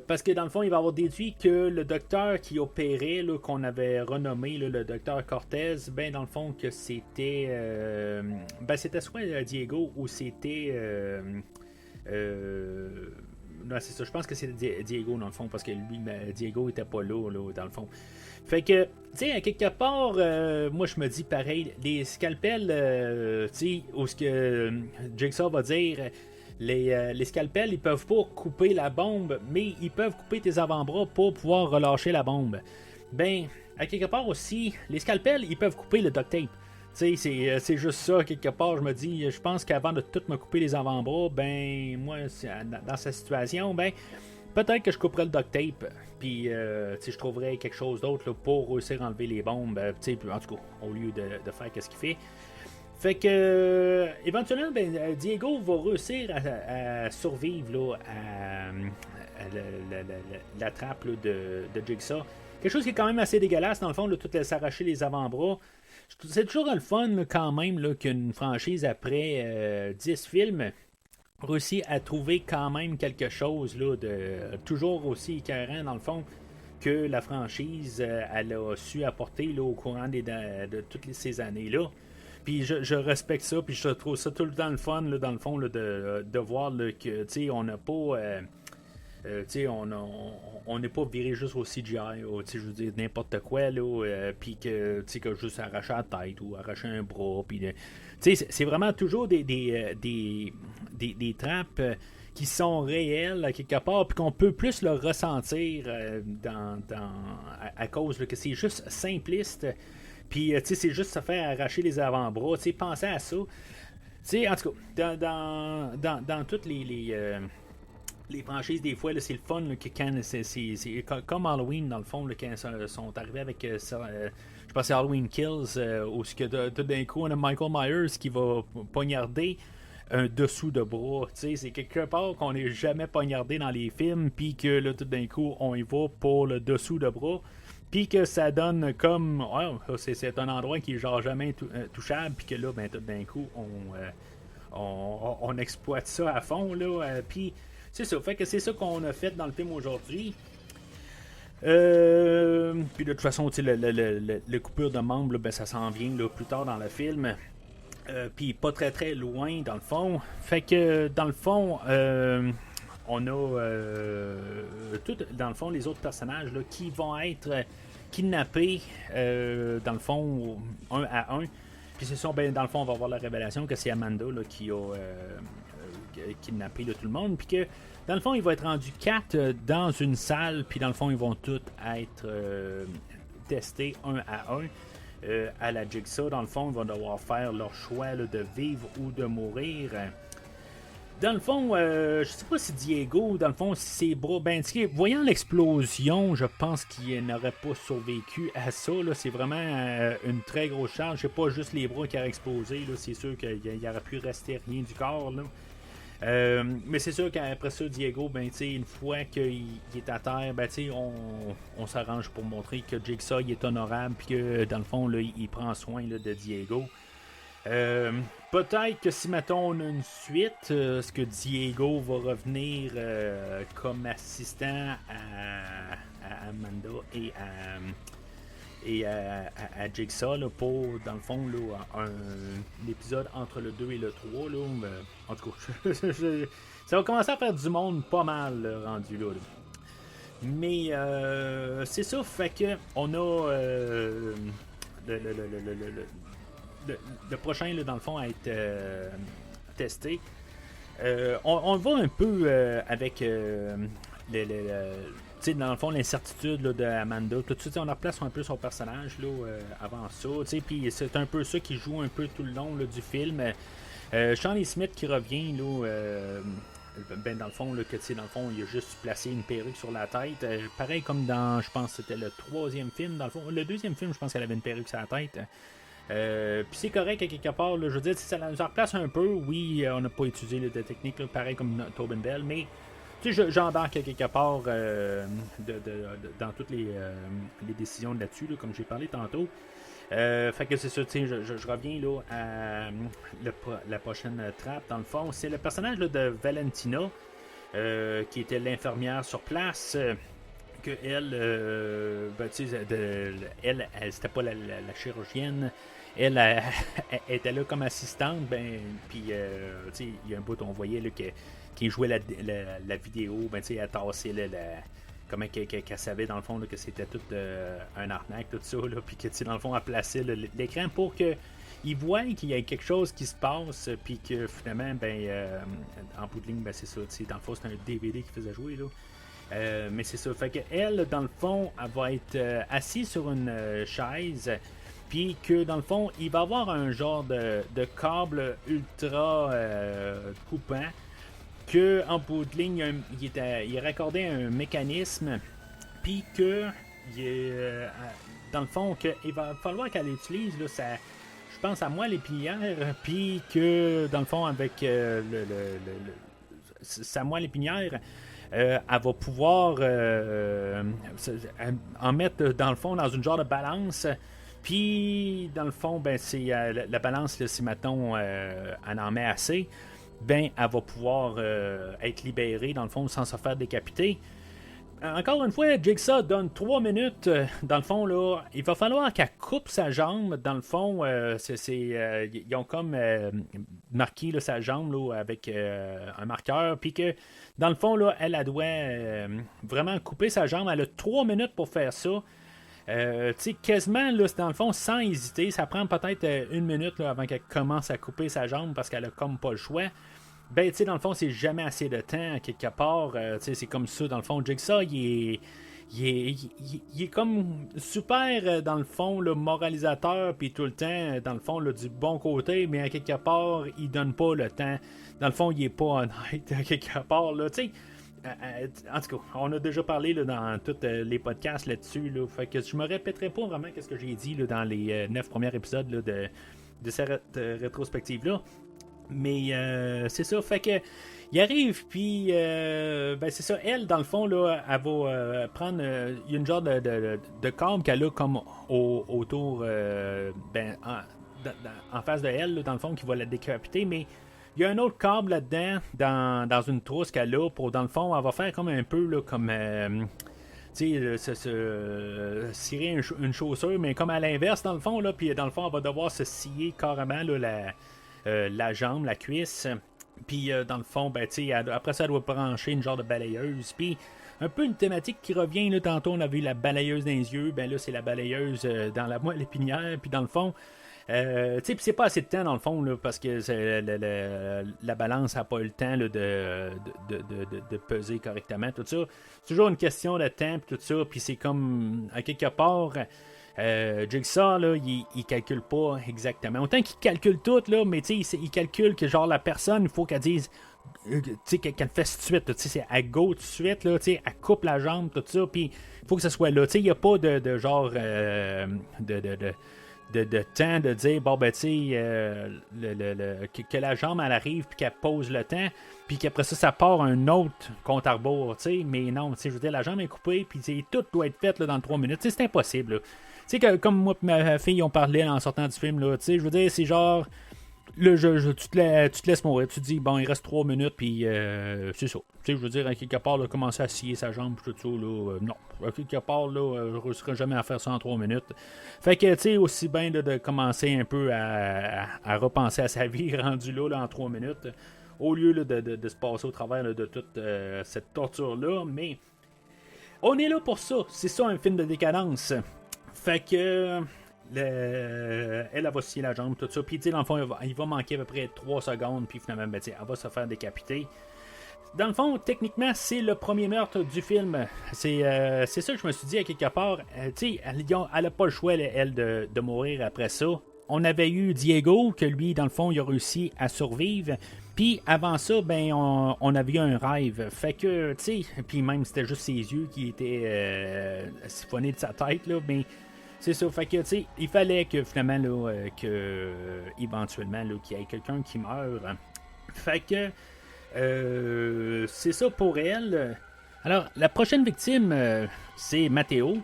Parce que dans le fond, il va avoir déduit que le docteur qui opérait, là, qu'on avait renommé là, le docteur Cortez, ben dans le fond que c'était c'était soit Diego ou c'était non, c'est ça, je pense que c'était Diego dans le fond, parce que lui, Diego était pas là, dans le fond. Fait que, tu sais, à quelque part, moi je me dis pareil, les scalpels, tu sais, où ce que Jigsaw va dire, les scalpels, ils peuvent pas couper la bombe, mais ils peuvent couper tes avant-bras pour pouvoir relâcher la bombe. Ben, à quelque part aussi, les scalpels, ils peuvent couper le duct tape. Tu sais, c'est juste ça, quelque part, je me dis, je pense qu'avant de tout me couper les avant-bras, ben, moi, dans cette situation, ben, peut-être que je couperais le duct tape, puis, je trouverais quelque chose d'autre là, pour réussir à enlever les bombes, en tout cas, au lieu de faire qu'est-ce qu'il fait. Fait que, éventuellement, ben, Diego va réussir à survivre là, à la trappe là, de Jigsaw. Quelque chose qui est quand même assez dégueulasse, dans le fond, là, tout s'arracher les avant-bras. C'est toujours le fun là, quand même là, qu'une franchise après 10 films réussit à trouver quand même quelque chose là, de toujours aussi écœurant dans le fond que la franchise elle a su apporter là, au courant de toutes ces années-là. Puis je respecte ça, puis je trouve ça tout le temps le fun là, dans le fond là, de voir là, que on n'a pas on n'est pas viré juste au CGI, je veux dire n'importe quoi, puis que juste arracher la tête ou arracher un bras. C'est vraiment toujours des trappes qui sont réelles quelque part, puis qu'on peut plus le ressentir à cause là, que c'est juste simpliste. Puis c'est juste se faire arracher les avant-bras. Pensez à ça. En tout cas, dans toutes les franchises, des fois, là, c'est le fun là, que quand c'est comme Halloween, dans le fond, là, quand ils sont arrivés avec je pense que c'est Halloween Kills, où tout d'un coup, on a Michael Myers qui va poignarder un dessous de bras. C'est quelque part qu'on n'est jamais poignardé dans les films, puis que là, tout d'un coup, on y va pour le dessous de bras. Puis que ça donne comme c'est un endroit qui est genre jamais touchable, puis que là, ben, tout d'un coup, on exploite ça à fond, là. Puis c'est ça, fait que c'est ça qu'on a fait dans le film aujourd'hui. Puis de toute façon, le coupure de membres, là, ben, ça s'en vient là, plus tard dans le film. Puis pas très très loin dans le fond. Fait que dans le fond, on a tout dans le fond les autres personnages là, qui vont être kidnappés dans le fond un à un. Puis c'est ça, ben, dans le fond on va avoir la révélation que c'est Amanda là, qui a kidnappé là, tout le monde. Puis que dans le fond il va être rendu 4 dans une salle. Puis dans le fond ils vont tous être testés un à un. À la Jigsaw, dans le fond, ils vont devoir faire leur choix là, de vivre ou de mourir. Dans le fond, je sais pas si Diego, dans le fond, si ses bras, voyant l'explosion, je pense qu'il n'aurait pas survécu à ça. Là. C'est vraiment une très grosse charge. C'est pas juste les bras qui auraient explosé. Là. C'est sûr qu'il aurait pu rester rien du corps. Là. Mais c'est sûr qu'après ça, Diego, une fois qu'il est à terre, on s'arrange pour montrer que Jigsaw il est honorable, puis que dans le fond, là, il prend soin là, de Diego. Peut-être que si mettons on a une suite, est-ce que Diego va revenir comme assistant à Amanda et à Jigsaw là, pour, dans le fond, là, un épisode entre le 2 et le 3. Là, en tout cas, ça va commencer à faire du monde pas mal là, rendu là. Mais c'est ça, fait que on a le prochain, là, dans le fond, à être testé. On va un peu avec dans le fond, l'incertitude là, de Amanda. Tout de suite, on replace un peu son personnage là, avant ça. Puis c'est un peu ça qui joue un peu tout le long là, du film. Shawnee Smith qui revient là, dans le fond, là, que dans le fond, il a juste placé une perruque sur la tête. Pareil comme dans, je pense que c'était le 3e film. Dans le fond, le 2e film, je pense qu'elle avait une perruque sur la tête. Puis c'est correct à quelque part. Là, je veux dire, ça nous replace un peu. Oui, on n'a pas utilisé de technique, là, pareil comme Tobin Bell, mais j'embarque à quelque part dans toutes les décisions là-dessus, là, comme j'ai parlé tantôt. Fait que c'est ça, je reviens là à la prochaine trappe. Dans le fond, c'est le personnage là, de Valentina. qui était l'infirmière sur place. Que elle, c'était pas la chirurgienne. Elle était là comme assistante. Puis, il y a un bout où on voyait là, qui jouait la vidéo. Elle tassait comment qu'elle savait dans le fond là, que c'était tout un arnaque, tout ça. Puis que dans le fond, elle plaçait l'écran pour que ils voient qu'il y a quelque chose qui se passe, puis que finalement, en bout de ligne, c'est ça. Dans le fond, c'est un DVD qui faisait jouer. Là. Mais c'est ça. Fait qu'elle, dans le fond, elle va être assise sur une chaise. Puis que, dans le fond, il va avoir un genre de câble ultra coupant. Que, en bout de ligne, il raccordait un mécanisme. Puis que, dans le fond, il va falloir qu'elle utilise là, je pense à moi l'épinière. Puis que, dans le fond, avec sa moelle épinière, elle va pouvoir en mettre dans le fond dans une genre de balance. Puis dans le fond, c'est la balance, là, si mettons elle en met assez, elle va pouvoir être libérée dans le fond sans se faire décapiter. Encore une fois, Jigsaw donne 3 minutes. Dans le fond, là, il va falloir qu'elle coupe sa jambe. Dans le fond, ils ont comme marqué là, sa jambe là, avec un marqueur. Puis que, dans le fond, là, elle doit vraiment couper sa jambe. Elle a 3 minutes pour faire ça. Quasiment, là, dans le fond, sans hésiter. Ça prend peut-être 1 minute là, avant qu'elle commence à couper sa jambe parce qu'elle a comme pas le choix. Dans le fond, c'est jamais assez de temps, quelque part. C'est comme ça, dans le fond. Jigsaw, il est comme super, dans le fond, le moralisateur, puis tout le temps, dans le fond, là, du bon côté, mais à quelque part, il donne pas le temps. Dans le fond, il est pas honnête, à quelque part, là, tu sais. En tout cas, on a déjà parlé là, dans tous les podcasts là-dessus. Là, fait que je me répéterai pas vraiment ce que j'ai dit là, dans les 9 premiers épisodes là, de cette rétrospective-là. Mais c'est ça, fait que il arrive, puis c'est ça, elle, dans le fond, là, elle va prendre. Il y a une genre de câble qu'elle a comme autour, en face de elle, là, dans le fond, qui va la décapiter, mais il y a un autre câble là-dedans, dans une trousse qu'elle a, pour, dans le fond, elle va faire comme un peu, là, comme. Cirer une chaussure, mais comme à l'inverse, dans le fond, là, puis dans le fond, elle va devoir se scier carrément, là, la jambe, la cuisse. Puis dans le fond, après ça, elle doit brancher une genre de balayeuse. Puis un peu une thématique qui revient. Là, tantôt, on a vu la balayeuse dans les yeux. Là, c'est la balayeuse dans la moelle épinière. Puis dans le fond, puis c'est pas assez de temps dans le fond là, parce que la balance n'a pas eu le temps là, de peser correctement. Tout ça. C'est toujours une question de temps. Puis tout ça. Puis c'est comme, à quelque part. Jigsaw, là, il calcule pas exactement. Autant qu'il calcule tout, là, mais il calcule que genre la personne, il faut qu'elle dise qu'elle fait tout de suite. C'est à go tout de suite, là, elle coupe la jambe, tout ça, puis il faut que ce soit là. Il n'y a pas de genre de temps de dire que la jambe elle arrive puis qu'elle pose le temps puis qu'après ça part un autre compte à rebours, mais non, je veux dire, la jambe est coupée puis tout doit être fait là, dans 3 minutes, c'est impossible. Tu sais, comme moi et ma fille, on parlait en sortant du film, là, tu sais, je veux dire, c'est genre, là, tu te laisses mourir, tu te dis, bon, il reste 3 minutes, puis c'est ça. Tu sais, je veux dire, à quelque part, là, commencer à scier sa jambe, tout ça, là, non. À quelque part, là, je ne réussirai jamais à faire ça en 3 minutes. Fait que, tu sais, aussi bien de commencer un peu à repenser à sa vie rendue là, en 3 minutes, au lieu là, de se passer au travers là, de toute cette torture-là, mais on est là pour ça. C'est ça, un film de décadence. Fait que elle va scier la jambe, tout ça. Puis, dans le fond, il va manquer à peu près 3 secondes. Puis, finalement, elle va se faire décapiter. Dans le fond, techniquement, c'est le premier meurtre du film. C'est ça que je me suis dit à quelque part. Elle n'a pas le choix, elle, de mourir après ça. On avait eu Diego, que lui, dans le fond, il a réussi à survivre. Puis avant ça, on avait eu un rêve. Fait que, tu sais, puis même c'était juste ses yeux qui étaient siphonnés de sa tête, là, mais c'est ça. Fait que, tu sais, il fallait que finalement, là, éventuellement, là, qu'il y ait quelqu'un qui meure. Fait que, c'est ça pour elle. Alors, la prochaine victime, c'est Matteo.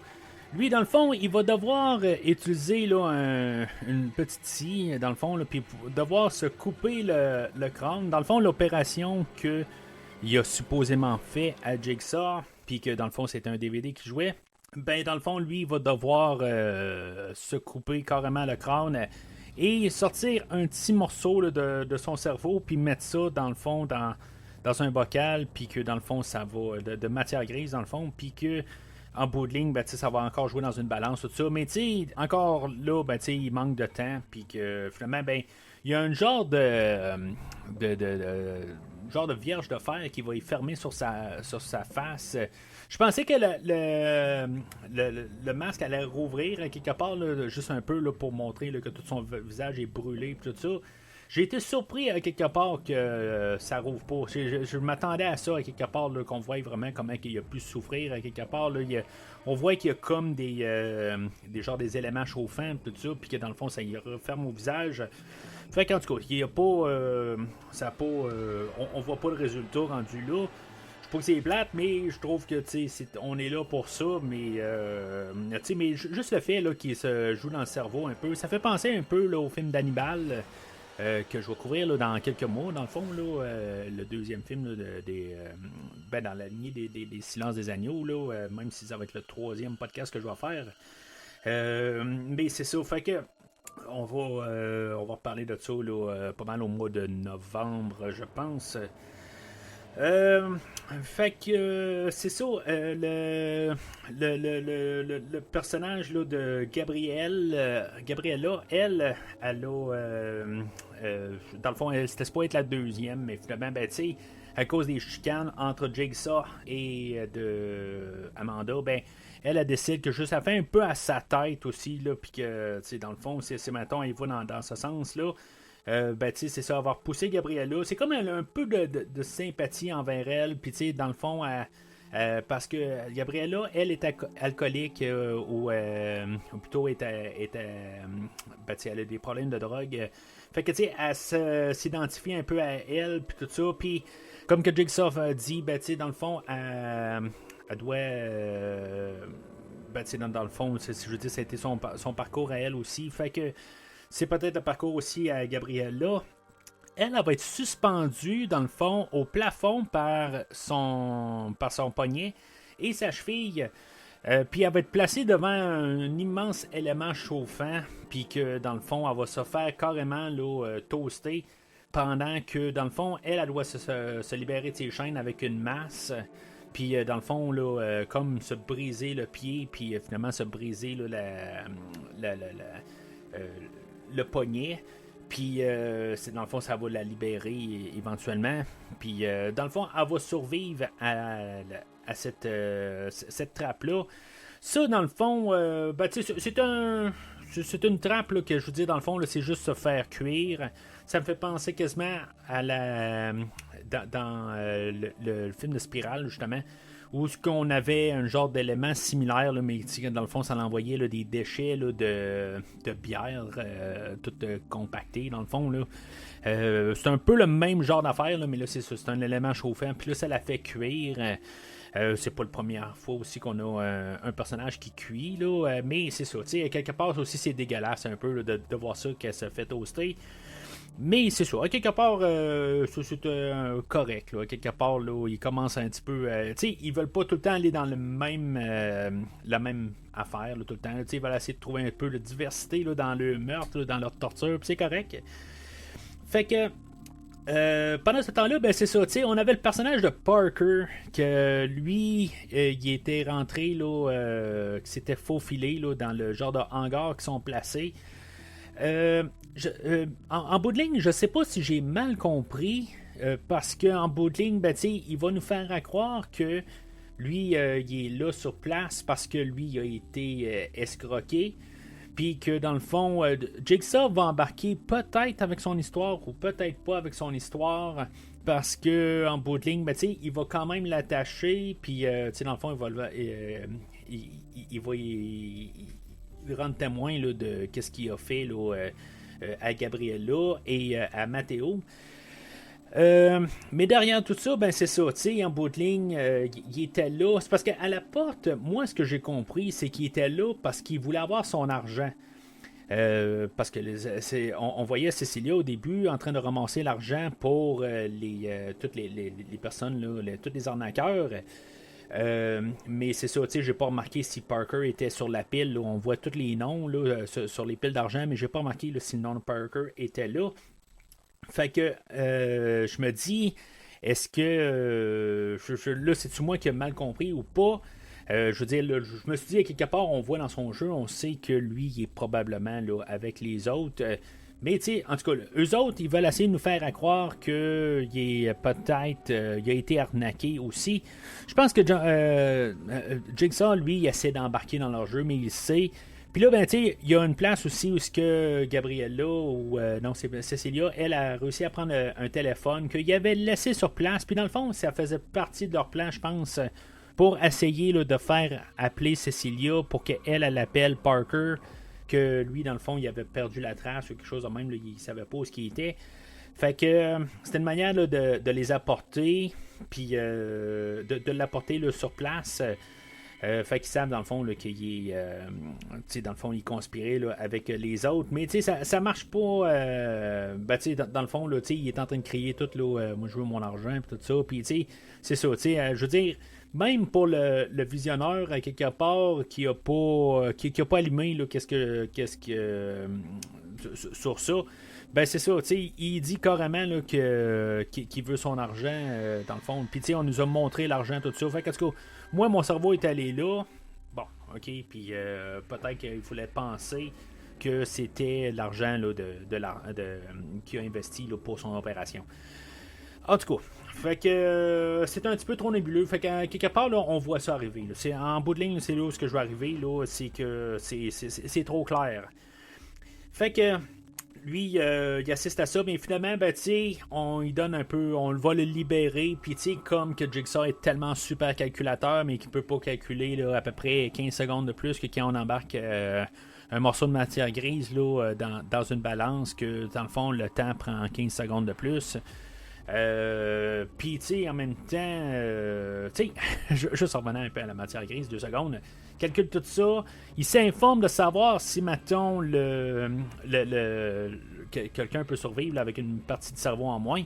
Lui, dans le fond, il va devoir utiliser là, une petite scie, dans le fond, puis devoir se couper le crâne. Dans le fond, l'opération que il a supposément fait à Jigsaw, puis que dans le fond c'était un DVD qui jouait, ben dans le fond lui il va devoir se couper carrément le crâne et sortir un petit morceau là, de son cerveau, puis mettre ça dans le fond dans un bocal, puis que dans le fond ça va de matière grise dans le fond, puis que en bout de ligne, ben, ça va encore jouer dans une balance, tout ça. Mais encore là, ben, il manque de temps. Puis que finalement, ben, il y a un genre genre de vierge de fer qui va y fermer sur sa face. Je pensais que le masque allait rouvrir quelque part, là, juste un peu là, pour montrer là, que tout son visage est brûlé, tout ça. J'ai été surpris à quelque part que ça rouvre pas. Je m'attendais à ça à quelque part, là, qu'on voit vraiment comment il a pu souffrir à quelque part. Là, on voit qu'il y a comme des éléments chauffants, tout ça, puis que dans le fond, ça y referme au visage. Fait qu'en tout cas, il y a pas, ça a pas, on voit pas le résultat rendu là. Je trouve que c'est plate, mais je trouve que on est là pour ça, mais mais juste le fait là, qu'il se joue dans le cerveau un peu, ça fait penser un peu là, au film d'Hannibal. Que je vais couvrir là, dans quelques mois, dans le fond, là, le deuxième film là, dans la lignée des Silences des Agneaux, là, même si ça va être le troisième podcast que je vais faire. Mais c'est ça, fait que on va reparler de ça là, pas mal au mois de novembre, je pense. Fait que c'est ça, le personnage là, de Gabriella, elle a dans le fond, c'était supposé être la deuxième, mais finalement, ben tu sais, à cause des chicanes entre Jigsaw et Amanda, ben elle décide que juste elle fait un peu à sa tête aussi, là, puis que, tu sais, dans le fond, c'est mettons, elle va dans ce sens-là. Ben, tu sais, c'est ça, avoir poussé Gabriella. C'est comme elle a un peu de sympathie envers elle. Puis, tu sais, dans le fond, parce que Gabriella, elle est alcoolique ou plutôt ben, elle a des problèmes de drogue. Fait que, tu sais, elle s'identifie un peu à elle, puis tout ça. Puis, comme que Jigsaw a dit, ben, tu sais, dans le fond, elle doit. Ben, tu sais, dans le fond, je veux dire, ça a été son parcours à elle aussi. Fait que. C'est peut-être le parcours aussi à Gabriella. Elle va être suspendue, dans le fond, au plafond par son poignet et sa cheville. Puis elle va être placée devant un immense élément chauffant. Puis que, dans le fond, elle va se faire carrément là, toaster. Pendant que, dans le fond, elle doit se libérer de ses chaînes avec une masse. Puis, dans le fond, là, comme se briser le pied. Puis, finalement, se briser là, le poignet, puis dans le fond ça va la libérer éventuellement, puis dans le fond elle va survivre à cette trappe là. Ça dans le fond ben, c'est une trappe là, que je vous dis dans le fond là, c'est juste se faire cuire. Ça me fait penser quasiment à dans le film de Spirale justement, où on avait un genre d'élément similaire, là, mais dans le fond, ça l'envoyait là, des déchets là, de bière, tout compacté, dans le fond. Là. C'est un peu le même genre d'affaire, là, mais là, c'est un élément chauffant. Puis là, ça la fait cuire. C'est pas la première fois aussi qu'on a un personnage qui cuit, là, mais c'est ça. Quelque part aussi, c'est dégueulasse un peu là, de voir ça qu'elle se fait toaster. Mais c'est ça, à quelque part, c'est correct. Là. À quelque part, là, ils commencent un petit peu. Ils veulent pas tout le temps aller dans la même affaire là, tout le temps. Ils veulent essayer de trouver un peu de diversité là, dans le meurtre, là, dans leur torture, puis c'est correct. Fait que. Pendant ce temps-là, ben c'est ça, on avait le personnage de Parker, que lui, il était rentré, là, qui s'était faufilé là, dans le genre de hangar qui sont placés. En bout de ligne, je sais pas si j'ai mal compris, parce qu'en bout de ligne, ben, il va nous faire croire que lui, il est là sur place parce que lui, il a été escroqué. Puis que dans le fond, Jigsaw va embarquer peut-être avec son histoire ou peut-être pas avec son histoire. Parce que en bout de ligne, ben, il va quand même l'attacher. Puis dans le fond, il va rendre témoin là, de qu'est-ce qu'il a fait là, à Gabriella et à Matteo. Mais derrière tout ça, ben c'est ça, en bout de ligne, il était là. C'est parce qu'à la porte, moi, ce que j'ai compris, c'est qu'il était là parce qu'il voulait avoir son argent. Parce que on voyait Cecilia au début en train de ramasser l'argent pour toutes les personnes, là, tous les arnaqueurs. Mais c'est ça, tu sais, j'ai pas remarqué si Parker était sur la pile. Là, on voit tous les noms là, sur les piles d'argent, mais j'ai pas remarqué là, si le nom de Parker était là. Fait que je me dis, est-ce que là, c'est-tu moi qui ai mal compris ou pas? Je veux dire, là, je me suis dit, à quelque part, on voit dans son jeu, on sait que lui, il est probablement là, avec les autres. Mais tu sais, en tout cas, eux autres, ils veulent essayer de nous faire croire qu'il est peut-être, il a été arnaqué aussi. Je pense que Jigsaw, lui, il essaie d'embarquer dans leur jeu, mais il sait. Puis là, ben, tu sais, il y a une place aussi où ce que Gabriella, ou non, c'est Cecilia, elle a réussi à prendre un téléphone qu'il avait laissé sur place. Puis dans le fond, ça faisait partie de leur plan, je pense, pour essayer là, de faire appeler Cecilia pour qu'elle appelle Parker, que lui, dans le fond, il avait perdu la trace ou quelque chose de même, là, il savait pas où ce qu'il était. Fait que c'était une manière là, de les apporter, puis de l'apporter là, sur place. Fait qu'ils savent dans le fond là, qu'il est dans le fond il conspirait là, avec les autres, mais ça marche pas. Dans le fond là, il est en train de crier tout là, moi je veux mon argent et tout ça, puis c'est ça, je veux dire, même pour le visionneur à quelque part qui a pas allumé là, qu'est-ce que sur ça. Ben c'est ça, il dit carrément là, qu'il veut son argent dans le fond. Puis on nous a montré l'argent, tout ça. Fait que moi mon cerveau est allé là. Bon, ok, puis peut-être qu'il fallait penser que c'était l'argent là, qu'il a investi là, pour son opération. En tout cas, fait que c'est un petit peu trop nébuleux. Fait que quelque part là, on voit ça arriver. Là. C'est en bout de ligne, c'est là où ce que je vais arriver là, c'est que c'est trop clair. Fait que lui, il assiste à ça, mais finalement, ben, on lui donne un peu, on va le libérer, puis comme que Jigsaw est tellement super calculateur, mais qu'il peut pas calculer là, à peu près 15 secondes de plus que quand on embarque un morceau de matière grise là, dans une balance, que dans le fond, le temps prend 15 secondes de plus. Puis, en même temps, juste en revenant un peu à la matière grise, 2 secondes, calcule tout ça, il s'informe de savoir si, mettons, quelqu'un peut survivre là, avec une partie de cerveau en moins.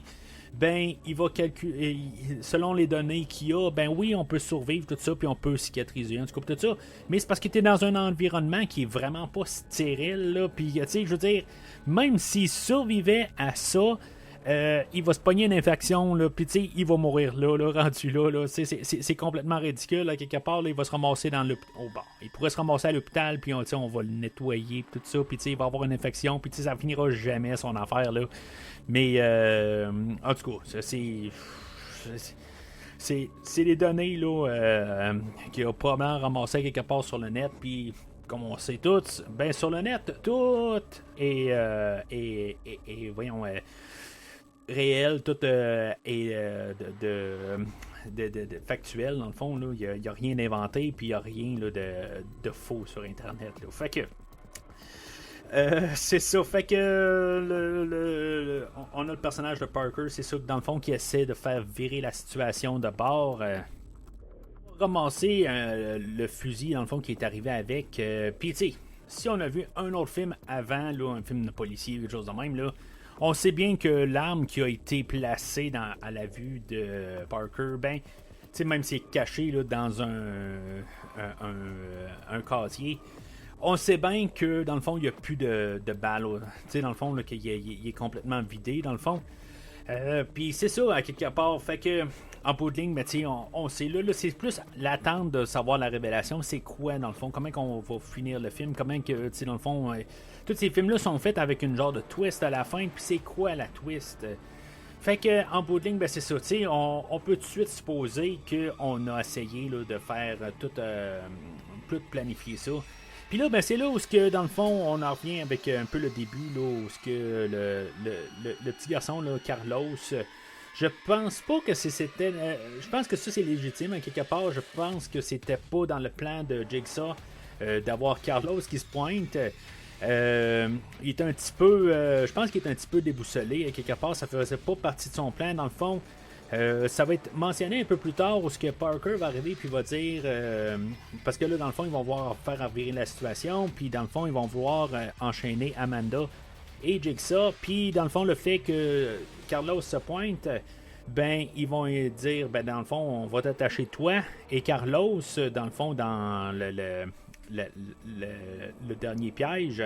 Ben, il va calculer, selon les données qu'il a, ben oui, on peut survivre, tout ça, puis on peut cicatriser, en tout cas, tout ça. Mais c'est parce qu'il était dans un environnement qui est vraiment pas stérile, là, puis, je veux dire, même s'il survivait à ça, il va se pogner une infection, là, puis il va mourir là, rendu là. C'est complètement ridicule, là, quelque part, là, il va se ramasser dans l'hôpital. Oh, bon, il pourrait se ramasser à l'hôpital, puis on va le nettoyer, tout ça, puis il va avoir une infection, puis ça finira jamais son affaire, là. Mais, en tout cas, c'est les données, là, qu'il a probablement ramassé quelque part sur le net, puis comme on sait tous, ben sur le net, tout est voyons... réel, tout est de factuel dans le fond. Il n'y a rien d'inventé, puis il n'y a rien là, de faux sur Internet. Là. Fait que c'est ça. Fait que on a le personnage de Parker, c'est ça, dans le fond, qui essaie de faire virer la situation de bord. Ramasser le fusil, dans le fond, qui est arrivé avec. Puis, tu sais, si on a vu un autre film avant, là, un film de policier, quelque chose de même, là. On sait bien que l'arme qui a été placée à la vue de Parker, ben, même si c'est caché là, dans un casier, on sait bien que dans le fond, il n'y a plus de balles. Dans le fond, là, qu'il est complètement vidé, dans le fond. Puis c'est ça, à quelque part. Fait que, en bout de ligne, ben, on sait là, c'est plus l'attente de savoir la révélation. C'est quoi, dans le fond, comment qu'on va finir le film, comment que, dans le fond, tous ces films-là sont faits avec une genre de twist à la fin. Puis c'est quoi la twist? Fait que, en bout de ligne, ben, c'est ça. On peut tout de suite supposer qu'on a essayé là, de faire tout planifier ça. Puis là, ben, c'est là où, dans le fond, on en revient avec un peu le début, là, où le petit garçon, là, Carlos, je pense pas que c'était... je pense que ça, c'est légitime, à quelque part. Je pense que c'était pas dans le plan de Jigsaw d'avoir Carlos qui se pointe. Il est un petit peu... je pense qu'il est un petit peu déboussolé, à quelque part. Ça faisait pas partie de son plan, dans le fond. Ça va être mentionné un peu plus tard où ce que Parker va arriver puis va dire parce que là dans le fond ils vont vouloir faire revirer la situation puis dans le fond ils vont vouloir enchaîner Amanda et Jigsaw puis dans le fond le fait que Carlos se pointe ben ils vont dire ben dans le fond on va t'attacher toi et Carlos dans le fond dans le dernier piège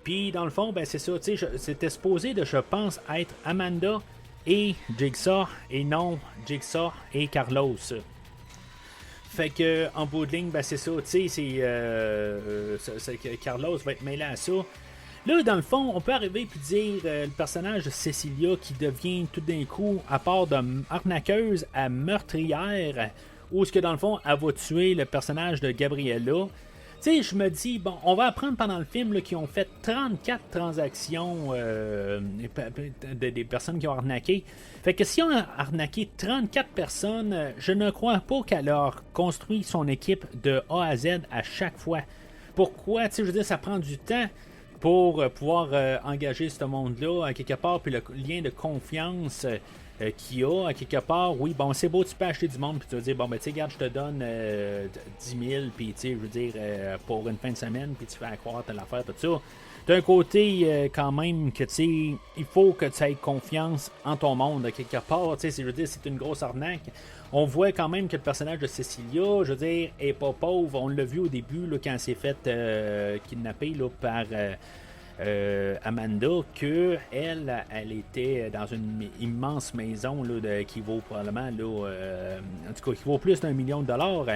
puis dans le fond ben c'est ça tu sais c'était supposé de je pense être Amanda et Jigsaw et non Jigsaw et Carlos. Fait que en bout de ligne, ben c'est ça, tu sais, c'est que Carlos va être mêlé à ça. Là, dans le fond, on peut arriver et dire le personnage de Cecilia qui devient tout d'un coup, à part de arnaqueuse à meurtrière, où ce que dans le fond, elle va tuer le personnage de Gabriella. Tu sais, je me dis, bon, on va apprendre pendant le film qu'ils ont fait 34 transactions des personnes qui ont arnaqué. Fait que si on a arnaqué 34 personnes, je ne crois pas qu'elle a construit son équipe de A à Z à chaque fois. Pourquoi? Tu sais, je veux dire, ça prend du temps pour pouvoir engager ce monde-là à quelque part, puis le lien de confiance qu'il y a à quelque part. Oui, bon, c'est beau, tu peux acheter du monde, puis tu vas dire, bon, ben, tu sais, regarde, je te donne 10 000, puis tu sais, je veux dire, pour une fin de semaine, puis tu fais accroître l'affaire, tout ça. D'un côté, quand même, que tu sais, il faut que tu aies confiance en ton monde, à quelque part. Tu sais, je veux dire, c'est une grosse arnaque. On voit quand même que le personnage de Cecilia, je veux dire, est pas pauvre. On l'a vu au début, là, quand elle s'est faite kidnapper là, par Amanda, que elle était dans une immense maison là, qui vaut probablement, là, en tout cas, qui vaut plus d'1 million de dollars.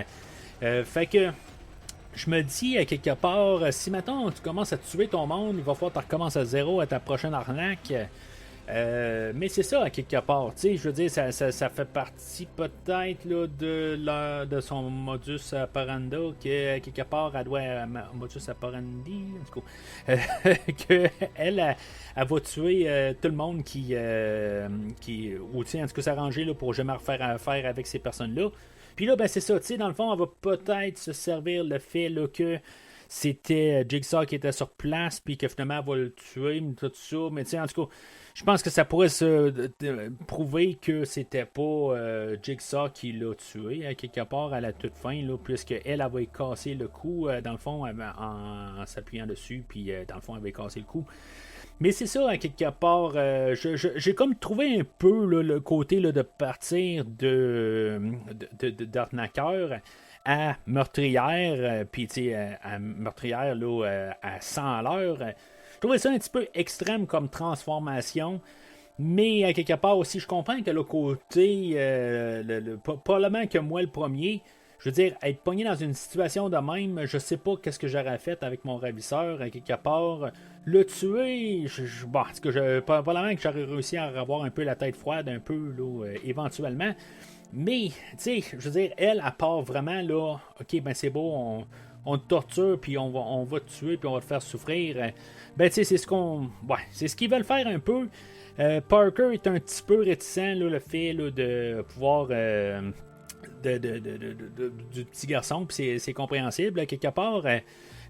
Fait que je me dis, à quelque part, si maintenant tu commences à tuer ton monde, il va falloir que tu recommences à zéro à ta prochaine arnaque. Mais c'est ça, à quelque part. Tu sais, je veux dire, ça fait partie peut-être là, de son modus operandi, que quelque part, elle doit. Modus operandi, en tout cas. Qu'elle va tuer tout le monde qui. Ou, tu sais, en tout cas, s'arranger là, pour jamais refaire affaire avec ces personnes-là. Puis là, ben c'est ça, tu sais, dans le fond, elle va peut-être se servir le fait là, que c'était Jigsaw qui était sur place, puis que finalement, elle va le tuer, tout ça. Mais tu sais, en tout cas, je pense que ça pourrait se prouver que c'était pas Jigsaw qui l'a tué, à quelque part, à la toute fin, là, puisque elle avait cassé le cou, dans le fond, en s'appuyant dessus, puis dans le fond, elle avait cassé le cou. Mais c'est ça, à quelque part, j'ai comme trouvé un peu là, le côté là, de partir d'arnaqueur à meurtrière, puis tu sais, à meurtrière là, à 100 à l'heure. Je trouvais ça un petit peu extrême comme transformation. Mais à quelque part aussi, je comprends que le côté, probablement que moi le premier, je veux dire, être pogné dans une situation de même, je sais pas qu'est-ce que j'aurais fait avec mon ravisseur, à quelque part. Le tuer, bon, parce que probablement que j'aurais réussi à avoir un peu la tête froide, un peu, là, éventuellement. Mais, tu sais, je veux dire, elle, à part vraiment, là, ok, ben c'est beau, on te torture, puis on va te tuer, puis on va te faire souffrir. Ben, tu sais, c'est ce qu'on. Ouais, c'est ce qu'ils veulent faire un peu. Parker est un petit peu réticent, là, le fait là, de pouvoir. Du petit garçon, puis c'est compréhensible, quelque part.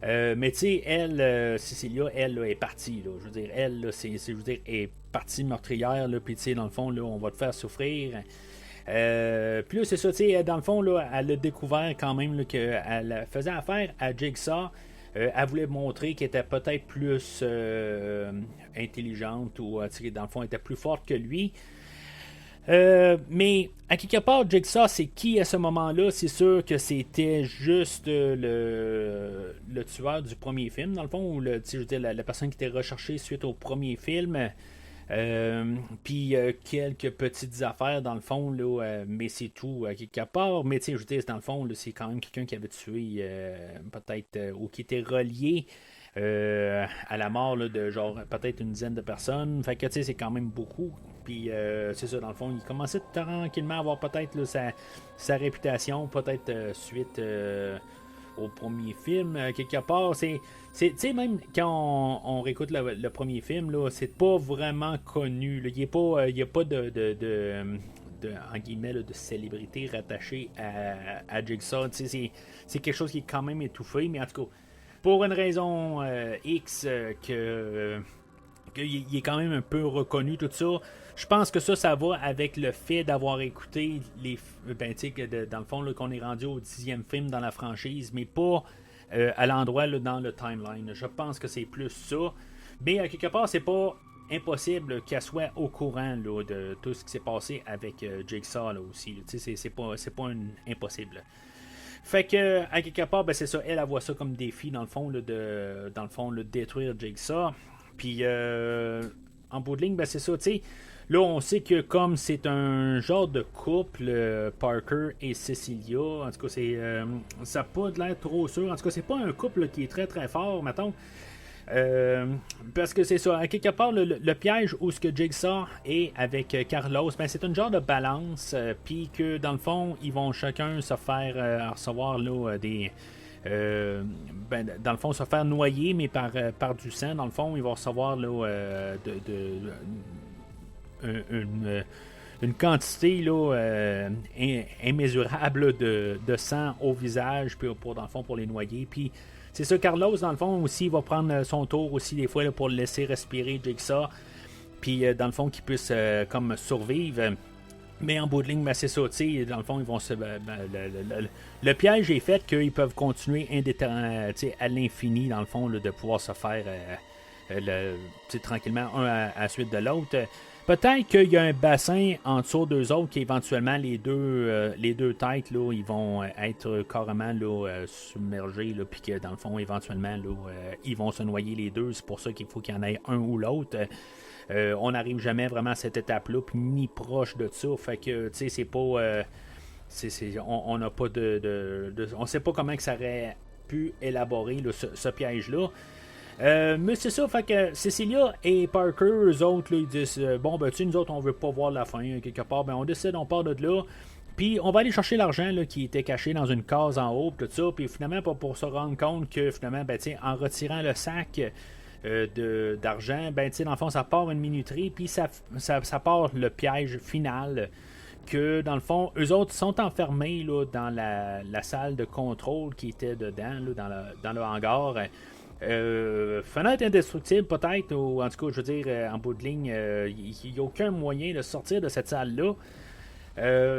Mais tu sais, elle, Cecilia, elle là, est partie. Là, je veux dire, elle, là, je veux dire, est partie meurtrière, puis tu sais, dans le fond, là, on va te faire souffrir. Puis là, c'est ça, tu sais, dans le fond, là, elle a découvert quand même qu'elle faisait affaire à Jigsaw. Elle voulait montrer qu'elle était peut-être plus intelligente ou, dans le fond, elle était plus forte que lui. Mais à quelque part, Jigsaw, c'est qui à ce moment-là? C'est sûr que c'était juste le tueur du premier film, dans le fond, ou je veux dire, la personne qui était recherchée suite au premier film. Puis quelques petites affaires dans le fond, là, mais c'est tout à quelque part. Mais tu sais, je veux dire, dans le fond, là, c'est quand même quelqu'un qui avait tué peut-être ou qui était relié à la mort là, de genre peut-être une dizaine de personnes. Fait que tu sais, c'est quand même beaucoup. Puis c'est ça, dans le fond, il commençait tranquillement à avoir peut-être là, sa réputation, peut-être suite au premier film, quelque part. Tu sais, même quand on réécoute le premier film, là, c'est pas vraiment connu. Là. Il n'y a pas en guillemets, là, de célébrité rattachée à Jigsaw. C'est quelque chose qui est quand même étouffé, mais en tout cas, pour une raison X que qu'il est quand même un peu reconnu, tout ça. Je pense que ça va avec le fait d'avoir écouté les. Ben, tu sais, dans le fond, là, qu'on est rendu au 10e film dans la franchise, mais pas à l'endroit là, dans le timeline. Je pense que c'est plus ça. Mais à quelque part, c'est pas impossible qu'elle soit au courant là, de tout ce qui s'est passé avec Jigsaw là, aussi. Tu sais, c'est pas impossible. Fait que, à quelque part, ben, c'est ça. Elle voit ça comme défi, dans le fond, là, de détruire Jigsaw. Puis, en bout de ligne, ben, c'est ça, tu sais. Là, on sait que comme c'est un genre de couple, Parker et Cecilia, en tout cas, ça n'a pas l'air trop sûr. En tout cas, c'est pas un couple là, qui est très très fort, mettons. Parce que c'est ça, à quelque part, le piège où ce que Jigsaw est avec Carlos, ben, c'est une genre de balance, puis que dans le fond, ils vont chacun se faire recevoir là, des. Dans le fond, se faire noyer, mais par du sang. Dans le fond, ils vont recevoir là, une quantité là, immesurable de sang au visage, puis dans le fond, pour les noyer. Puis c'est ça, Carlos, dans le fond, aussi, il va prendre son tour aussi des fois là, pour le laisser respirer Jigsaw. Puis dans le fond, qu'il puisse comme survivre. Mais en bout de ligne, ben, c'est ça, tu sais, dans le fond, ils vont se. Le piège est fait qu'ils peuvent continuer à l'infini, dans le fond, là, de pouvoir se faire tranquillement un à la suite de l'autre. Peut-être qu'il y a un bassin en dessous d'eux autres qui éventuellement les deux têtes là, ils vont être carrément là, submergés, là, puis que dans le fond, éventuellement, là, ils vont se noyer les deux. C'est pour ça qu'il faut qu'il y en ait un ou l'autre. On n'arrive jamais vraiment à cette étape-là, puis ni proche de ça. Fait que, tu sais, c'est pas. On n'a pas on sait pas comment que ça aurait pu élaborer là, ce piège-là. Mais c'est ça, fait que Cecilia et Parker, eux autres, là, ils disent bon, ben, tu sais, nous autres, on veut pas voir la fin, quelque part. Ben, on décide, on part de là. Puis on va aller chercher l'argent là, qui était caché dans une case en haut, tout ça. Puis finalement, pas pour se rendre compte que finalement, ben, en retirant le sac d'argent, ben, dans le fond, ça part une minuterie, puis ça part le piège final. Que dans le fond, eux autres sont enfermés là, dans la salle de contrôle qui était dedans, là, dans le hangar. Fenêtre indestructible peut-être, ou en tout cas, je veux dire, en bout de ligne, il n'y a aucun moyen de sortir de cette salle-là.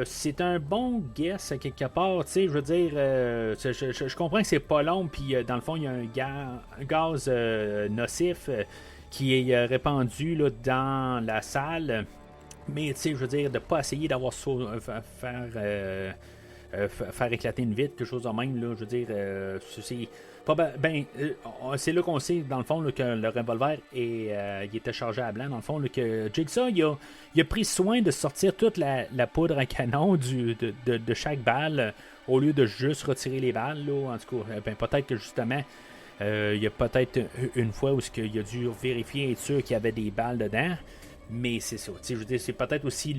C'est un bon guess quelque part, tu sais, je veux dire, je comprends que c'est pas long, puis dans le fond, il y a un gaz nocif qui est répandu là, dans la salle, mais tu sais, je veux dire, de pas essayer d'avoir faire éclater une vitre, quelque chose de même, là, je veux dire, c'est là qu'on sait, dans le fond, là, que le revolver il était chargé à blanc. Dans le fond, là, que Jigsaw il a pris soin de sortir toute la poudre à canon de chaque balle au lieu de juste retirer les balles. Là. En tout cas, peut-être que justement, il y a peut-être une fois où il a dû vérifier et être sûr qu'il y avait des balles dedans. Mais c'est ça. Je veux dire, c'est peut-être aussi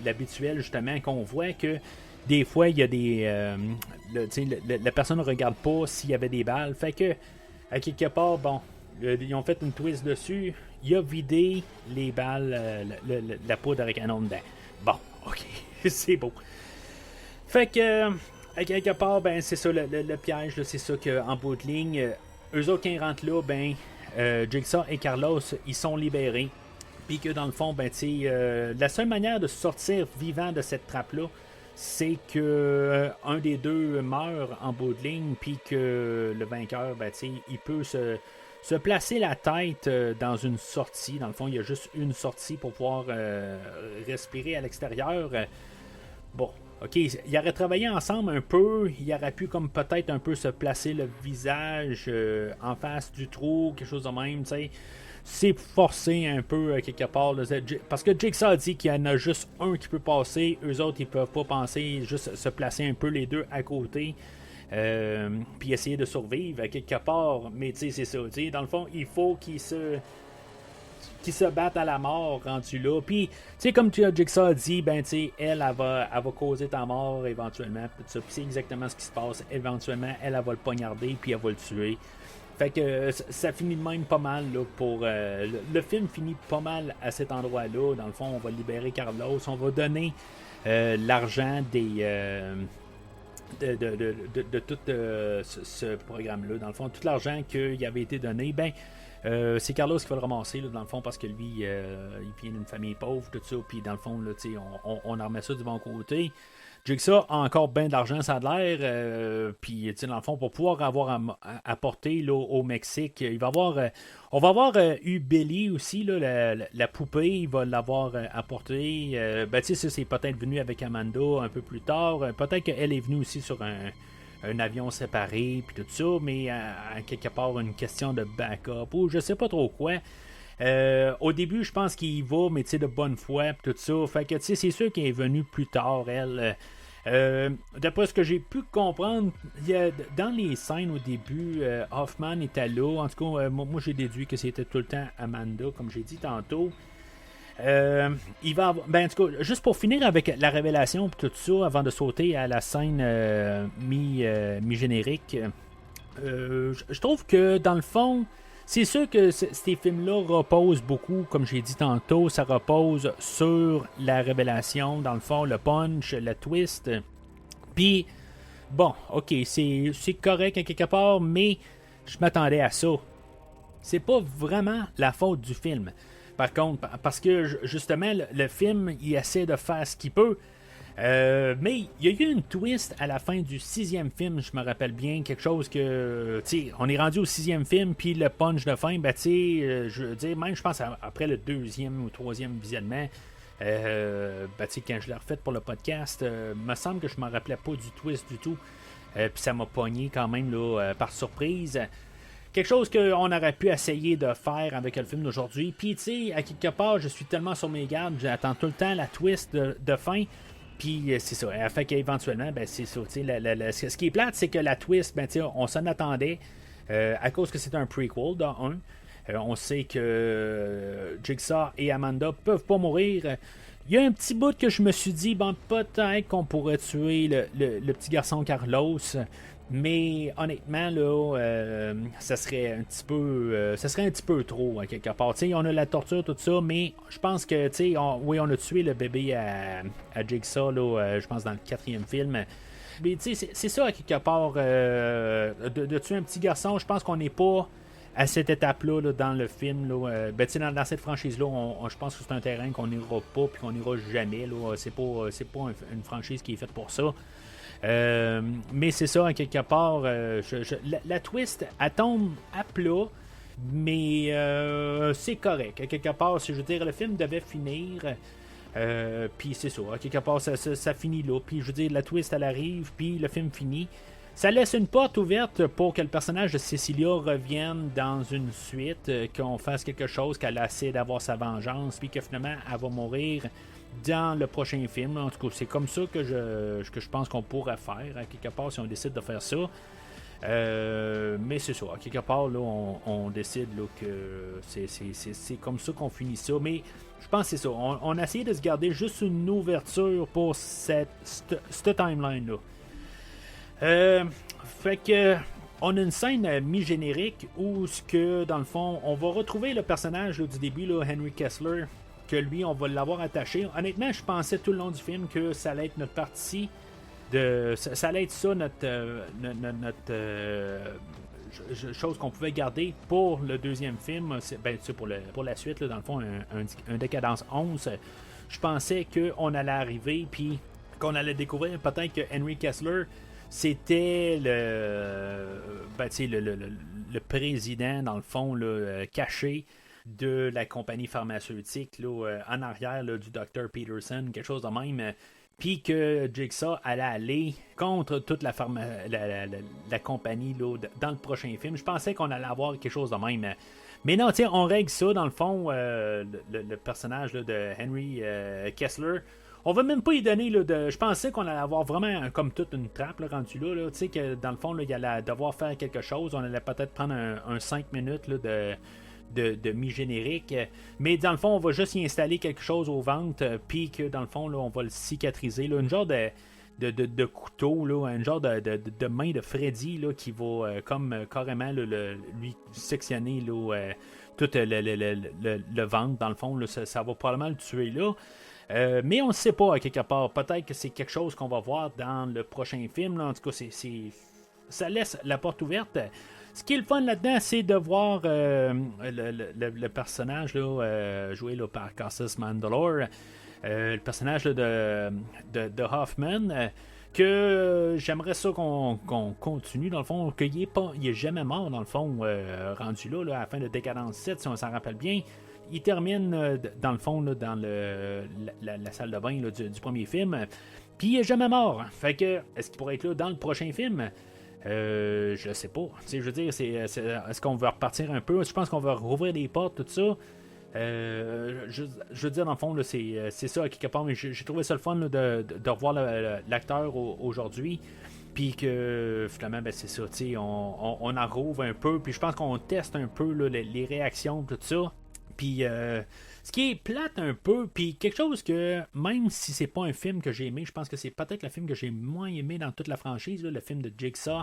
l'habituel, justement, qu'on voit que des fois, il y a des. La personne ne regarde pas s'il y avait des balles. Fait que, à quelque part, bon, ils ont fait une twist dessus. Il a vidé les balles, la poudre avec un nom dedans. Bon, ok, c'est beau. Fait que, à quelque part, ben, c'est ça, le piège, là, c'est ça qu'en bout de ligne, eux autres, quand ils rentrent là, ben, Jigsaw et Carlos, ils sont libérés. Puis que dans le fond, ben, la seule manière de sortir vivant de cette trappe-là, c'est que un des deux meurt en bout de ligne, puis que le vainqueur, ben, il peut se placer la tête dans une sortie. Dans le fond, il y a juste une sortie pour pouvoir respirer à l'extérieur. Bon, ok, ils auraient travaillé ensemble un peu, il aurait pu comme peut-être un peu se placer le visage en face du trou, quelque chose de même, tu sais. C'est forcé un peu quelque part. Là, parce que Jigsaw a dit qu'il y en a juste un qui peut passer. Eux autres, ils peuvent pas penser, juste se placer un peu les deux à côté. Puis essayer de survivre à quelque part. Mais tu sais, c'est ça. Dans le fond, il faut qu'ils se battent à la mort rendu là. Puis, tu sais, comme Jigsaw a dit, ben, tu sais, elle va causer ta mort éventuellement. Puis c'est exactement ce qui se passe. Éventuellement, elle va le poignarder, puis elle va le tuer. Fait que ça finit de même pas mal là, pour le film finit pas mal à cet endroit-là. Dans le fond, on va libérer Carlos, on va donner l'argent de tout ce programme-là. Dans le fond, tout l'argent qui avait été donné, ben C'est Carlos qui va le ramasser, là, dans le fond, parce que lui, il vient d'une famille pauvre, tout ça, puis dans le fond, là, on en remet ça du bon côté. Jigsaw a encore bien d'argent, ça a l'air, puis dans le fond, pour pouvoir avoir apporté là, au Mexique, il va avoir, on va avoir eu Billy aussi, là, la poupée, il va l'avoir apporté. Ça, c'est peut-être venu avec Amanda un peu plus tard. Peut-être qu'elle est venue aussi sur un avion séparé, puis tout ça, mais à quelque part, une question de backup, ou je sais pas trop quoi. Au début, je pense qu'il y va, mais de bonne foi, pis tout ça. Fait que c'est sûr qu'elle est venue plus tard, elle. D'après ce que j'ai pu comprendre, dans les scènes au début, Hoffman était là. En tout cas, moi j'ai déduit que c'était tout le temps Amanda, comme j'ai dit tantôt. Il va avoir, en tout cas, juste pour finir avec la révélation et tout ça, avant de sauter à la scène mi-générique, je trouve que dans le fond, c'est sûr que ces films-là reposent beaucoup, comme j'ai dit tantôt, ça repose sur la révélation, dans le fond, le punch, le twist. Puis, bon, ok, c'est correct à quelque part, mais je m'attendais à ça. C'est pas vraiment la faute du film. Par contre, parce que justement, le film, il essaie de faire ce qu'il peut. Mais il y a eu une twist à la fin du 6e film, je me rappelle bien, quelque chose que, on est rendu au 6e film, puis le punch de fin, je veux dire, même je pense après le 2e ou 3e visionnement, quand je l'ai refait pour le podcast, me semble que je me rappelais pas du twist du tout, puis ça m'a pogné quand même là, par surprise. Quelque chose qu'on aurait pu essayer de faire avec le film d'aujourd'hui. Puis, à quelque part, je suis tellement sur mes gardes, j'attends tout le temps la twist de fin. Puis, c'est ça. Elle fait qu'éventuellement, c'est ça. Ce qui est plate, c'est que la twist, on s'en attendait. À cause que c'est un prequel, dans un. On sait que Jigsaw et Amanda peuvent pas mourir. Il y a un petit bout que je me suis dit, peut-être qu'on pourrait tuer le petit garçon Carlos. Mais honnêtement, là, ça serait un petit peu trop, à quelque part. On a la torture, tout ça, mais je pense que, on a tué le bébé à Jigsaw, là, je pense, dans le 4e film. Mais c'est ça, à quelque part, de tuer un petit garçon. Je pense qu'on n'est pas à cette étape-là là, dans le film. Là, dans cette franchise-là, je pense que c'est un terrain qu'on n'ira pas puis qu'on n'ira jamais. Là. C'est pas une franchise qui est faite pour ça. Mais c'est ça, à quelque part, la twist, elle tombe à plat, mais c'est correct. À quelque part, je veux dire, le film devait finir, puis c'est ça, à quelque part, ça finit là. Puis je veux dire, la twist, elle arrive, puis le film finit. Ça laisse une porte ouverte pour que le personnage de Cecilia revienne dans une suite, qu'on fasse quelque chose, qu'elle essaie d'avoir sa vengeance, puis que finalement, elle va mourir dans le prochain film. En tout cas, c'est comme ça que je pense qu'on pourrait faire, à quelque part, si on décide de faire ça. Mais c'est ça, à quelque part, là, on décide là, que c'est comme ça qu'on finit ça. Mais je pense que c'est ça. On a essayé de se garder juste une ouverture pour cette timeline-là. Fait que on a une scène mi-générique où, dans le fond, on va retrouver le personnage là, du début, là, Henry Kessler, que lui, on va l'avoir attaché. Honnêtement, je pensais tout le long du film que ça allait être notre partie ça allait être ça, notre chose qu'on pouvait garder pour le 2e film. Pour la suite, là, dans le fond, un Décadence 11. Je pensais qu'on allait arriver, puis qu'on allait découvrir peut-être que Henry Kessler, c'était le président, dans le fond, là, caché de la compagnie pharmaceutique là, en arrière là, du Dr. Peterson, quelque chose de même. Puis que Jigsaw allait aller contre toute la compagnie là, dans le prochain film. Je pensais qu'on allait avoir quelque chose de même. Mais non, on règle ça, dans le fond, le personnage là, de Henry Kessler. On va même pas y donner là, je pensais qu'on allait avoir vraiment comme toute une trappe là, rendu là, tu sais que dans le fond là, il allait devoir faire quelque chose. On allait peut-être prendre un 5 minutes là, de mi-générique, mais dans le fond on va juste y installer quelque chose au ventre, puis que dans le fond là, on va le cicatriser là, une genre de couteau là, une genre de main de Freddy là, qui va comme carrément là, lui sectionner là, tout le ventre dans le fond là, ça va probablement le tuer là. Mais on ne sait pas à quelque part. Peut-être que c'est quelque chose qu'on va voir dans le prochain film là. En tout cas, ça laisse la porte ouverte. Ce qui est le fun là-dedans, c'est de voir le personnage là, joué là, par Costas Mandylor, le personnage là, de Hoffman, que j'aimerais ça qu'on continue, dans le fond, qu'il est jamais mort, dans le fond, rendu là, à la fin de Décadence 7, si on s'en rappelle bien. Il termine, dans le fond, là, dans la salle de bain là, du premier film, puis il est jamais mort. Fait que, est-ce qu'il pourrait être là dans le prochain film? Je sais pas. Je veux dire, est-ce qu'on va repartir un peu? Je pense qu'on va rouvrir des portes, tout ça. Je veux dire, dans le fond, là, c'est ça, à quelque part, mais j'ai trouvé ça le fun là, de revoir l'acteur aujourd'hui. Puis que finalement, ben, c'est ça, on en rouvre un peu. Puis je pense qu'on teste un peu là, les réactions, tout ça. Puis ce qui est plate un peu, puis quelque chose que, même si c'est pas un film que j'ai aimé, je pense que c'est peut-être le film que j'ai moins aimé dans toute la franchise, là, le film de Jigsaw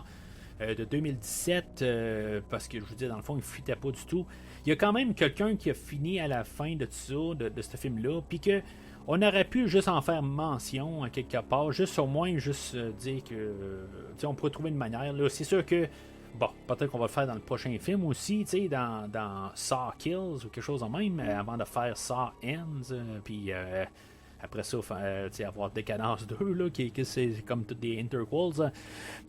de 2017, parce que je vous dis, dans le fond, il ne fuitait pas du tout. Il y a quand même quelqu'un qui a fini à la fin de tout ça, de ce film-là, puis que on aurait pu juste en faire mention à quelque part, juste au moins juste dire que on pourrait trouver une manière. Là, c'est sûr que bon, peut-être qu'on va le faire dans le prochain film aussi, tu sais, dans Saw Kills ou quelque chose de même, avant de faire Saw Ends, puis après ça, avoir Décadence 2, là, qui c'est comme toutes des interquels.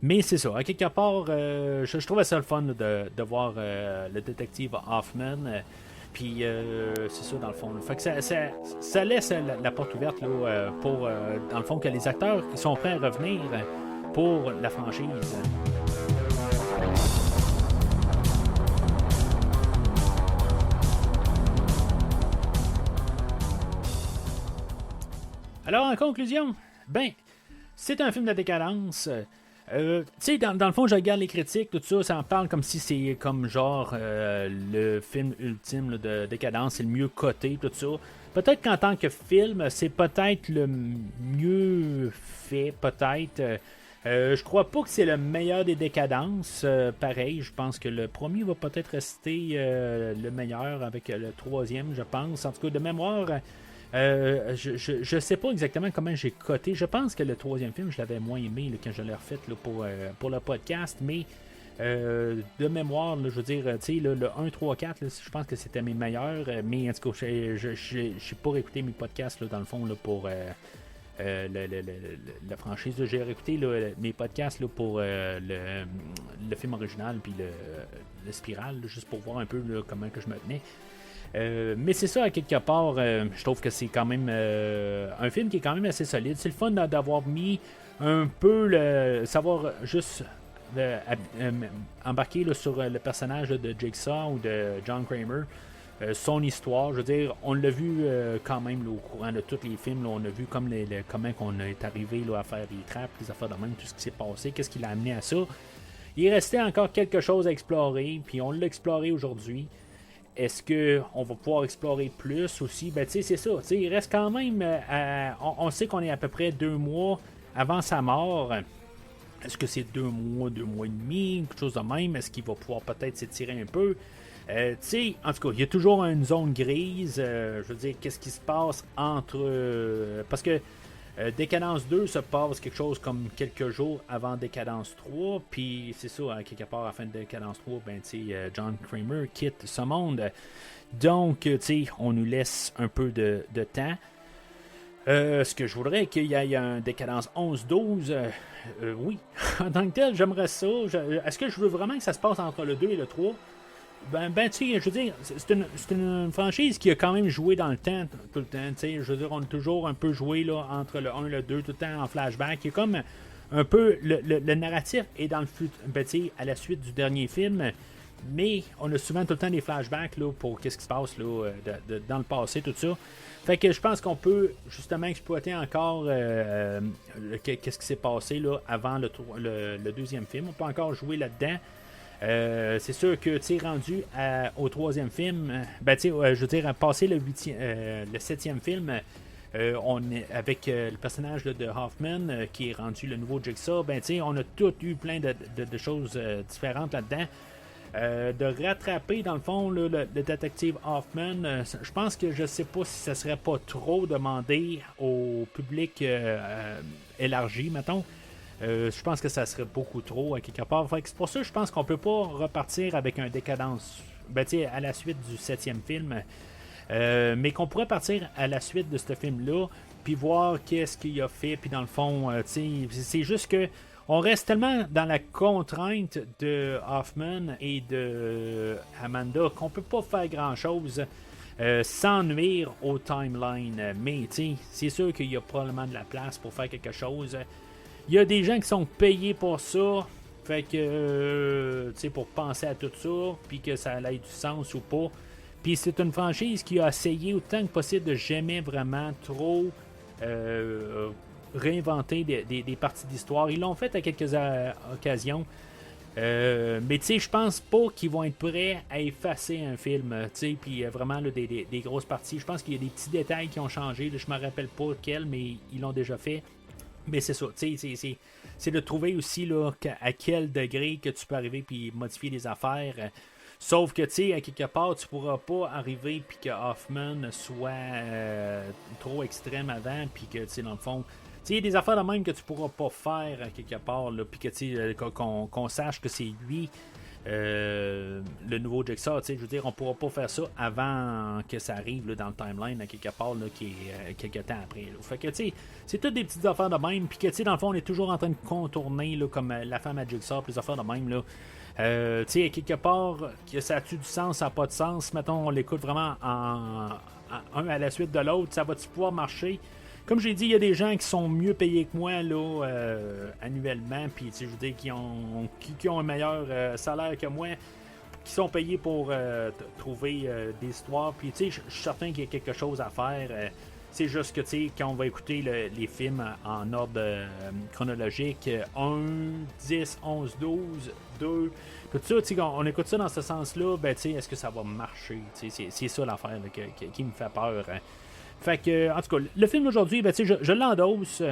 Mais c'est ça, à quelque part, je trouvais ça le fun de voir le détective Hoffman. Puis c'est ça dans le fond. Fait que ça laisse la porte ouverte là, pour, dans le fond, que les acteurs qui sont prêts à revenir pour la franchise. Alors, en conclusion, c'est un film de décadence. Tu sais, dans le fond, je regarde les critiques, tout ça, ça en parle comme si c'est comme genre le film ultime là, de décadence, c'est le mieux coté, tout ça. Peut-être qu'en tant que film, c'est peut-être le mieux fait, peut-être. Je crois pas que c'est le meilleur des décadences. Pareil, je pense que le premier va peut-être rester le meilleur avec le troisième, je pense. En tout cas, de mémoire. Je sais pas exactement comment j'ai coté. Je pense que le troisième film, je l'avais moins aimé là, quand je l'ai refait là, pour le podcast, mais de mémoire, là, je veux dire, le 1, 3, 4, là, je pense que c'était mes meilleurs, mais en tout cas, je n'ai pas réécouté mes podcasts là, dans le fond là, pour la franchise. Là. J'ai réécouté là, mes podcasts là, pour le film original puis le Spiral, là, juste pour voir un peu là, comment que je me tenais. Mais c'est ça, à quelque part, je trouve que c'est quand même un film qui est quand même assez solide. C'est le fun d'avoir mis un peu savoir juste embarquer là, sur le personnage là, de Jigsaw ou de John Kramer, son histoire. Je veux dire, on l'a vu quand même là, au courant de tous les films. Là, on a vu comme comment on est arrivé là, à faire des trappes, les affaires de même, tout ce qui s'est passé, qu'est-ce qui l'a amené à ça. Il restait encore quelque chose à explorer, puis on l'a exploré aujourd'hui. Est-ce qu'on va pouvoir explorer plus aussi? Ben, tu sais, c'est ça. Il reste quand même... on sait qu'on est à peu près 2 mois avant sa mort. Est-ce que c'est 2 mois, 2 mois et demi, quelque chose de même? Est-ce qu'il va pouvoir peut-être s'étirer un peu? Tu sais, en tout cas, il y a toujours une zone grise. Je veux dire, qu'est-ce qui se passe entre... parce que Décadence 2 se passe quelque chose comme quelques jours avant Décadence 3, puis c'est ça, hein, quelque part à la fin de Décadence 3, John Kramer quitte ce monde. Donc, on nous laisse un peu de temps. Ce que je voudrais qu'il y ait un Décadence 11-12, oui, en tant que tel, j'aimerais ça. Est-ce que je veux vraiment que ça se passe entre le 2 et le 3? Je veux dire, c'est une franchise qui a quand même joué dans le temps, tout le temps. Je veux dire, on a toujours un peu joué là, entre le 1 et le 2, tout le temps en flashback. Il y a comme un peu le narratif est dans le futur, à la suite du dernier film, mais on a souvent tout le temps des flashbacks là, pour qu'est-ce qui se passe là, dans le passé, tout ça. Fait que je pense qu'on peut justement exploiter encore qu'est-ce qui s'est passé là, avant le deuxième film. On peut encore jouer là-dedans. C'est sûr que rendu au troisième film, je veux dire, passé le 7e film, on est avec le personnage là, de Hoffman qui est rendu le nouveau Jigsaw, on a tout eu plein de choses différentes là-dedans. De rattraper dans le fond là, le détective Hoffman, je pense que je sais pas si ça serait pas trop demandé au public élargi, mettons. Je pense que ça serait beaucoup trop à quelque part. Fait que c'est pour ça que je pense qu'on peut pas repartir avec un décadence à la suite du 7e film. Mais qu'on pourrait partir à la suite de ce film-là, puis voir qu'est-ce qu'il a fait, puis dans le fond, c'est juste que on reste tellement dans la contrainte de Hoffman et de Amanda qu'on peut pas faire grand-chose sans nuire au timeline. Mais c'est sûr qu'il y a probablement de la place pour faire quelque chose. Il y a des gens qui sont payés pour ça. Fait que, pour penser à tout ça, puis que ça ait du sens ou pas. Puis c'est une franchise qui a essayé autant que possible de jamais vraiment trop réinventer des parties d'histoire. Ils l'ont fait à quelques occasions. Mais je pense pas qu'ils vont être prêts à effacer un film. Puis vraiment là, des grosses parties. Je pense qu'il y a des petits détails qui ont changé. Là, je me rappelle pas quels, mais ils l'ont déjà fait. Mais c'est ça, c'est de trouver aussi là, à quel degré que tu peux arriver puis modifier les affaires. Sauf que, à quelque part, tu pourras pas arriver puis que Hoffman soit trop extrême avant puis que, dans le fond, il y a des affaires de même que tu pourras pas faire à quelque part, puis que, qu'on sache que c'est lui. Le nouveau Jigsaw, je veux dire, on pourra pas faire ça avant que ça arrive là, dans le timeline à quelque part là, qui est quelques temps après. Là. Fait que c'est toutes des petites affaires de même, puis que dans le fond on est toujours en train de contourner là, comme la femme à Jigsaw, les affaires de même là. À quelque part que ça a-tu du sens, ça n'a pas de sens. Mettons on l'écoute vraiment en un à la suite de l'autre, ça va-tu pouvoir marcher? Comme j'ai dit, il y a des gens qui sont mieux payés que moi là, annuellement, puis je veux dire, qui ont un meilleur salaire que moi, qui sont payés pour trouver des histoires. Puis je suis certain qu'il y a quelque chose à faire. C'est juste que quand on va écouter les films en ordre chronologique, 1, 10, 11, 12, 2, tout ça, on écoute ça dans ce sens-là, est-ce que ça va marcher? C'est ça l'affaire là, qui me fait peur. Hein. Fait que, en tout cas, le film d'aujourd'hui, je l'endosse.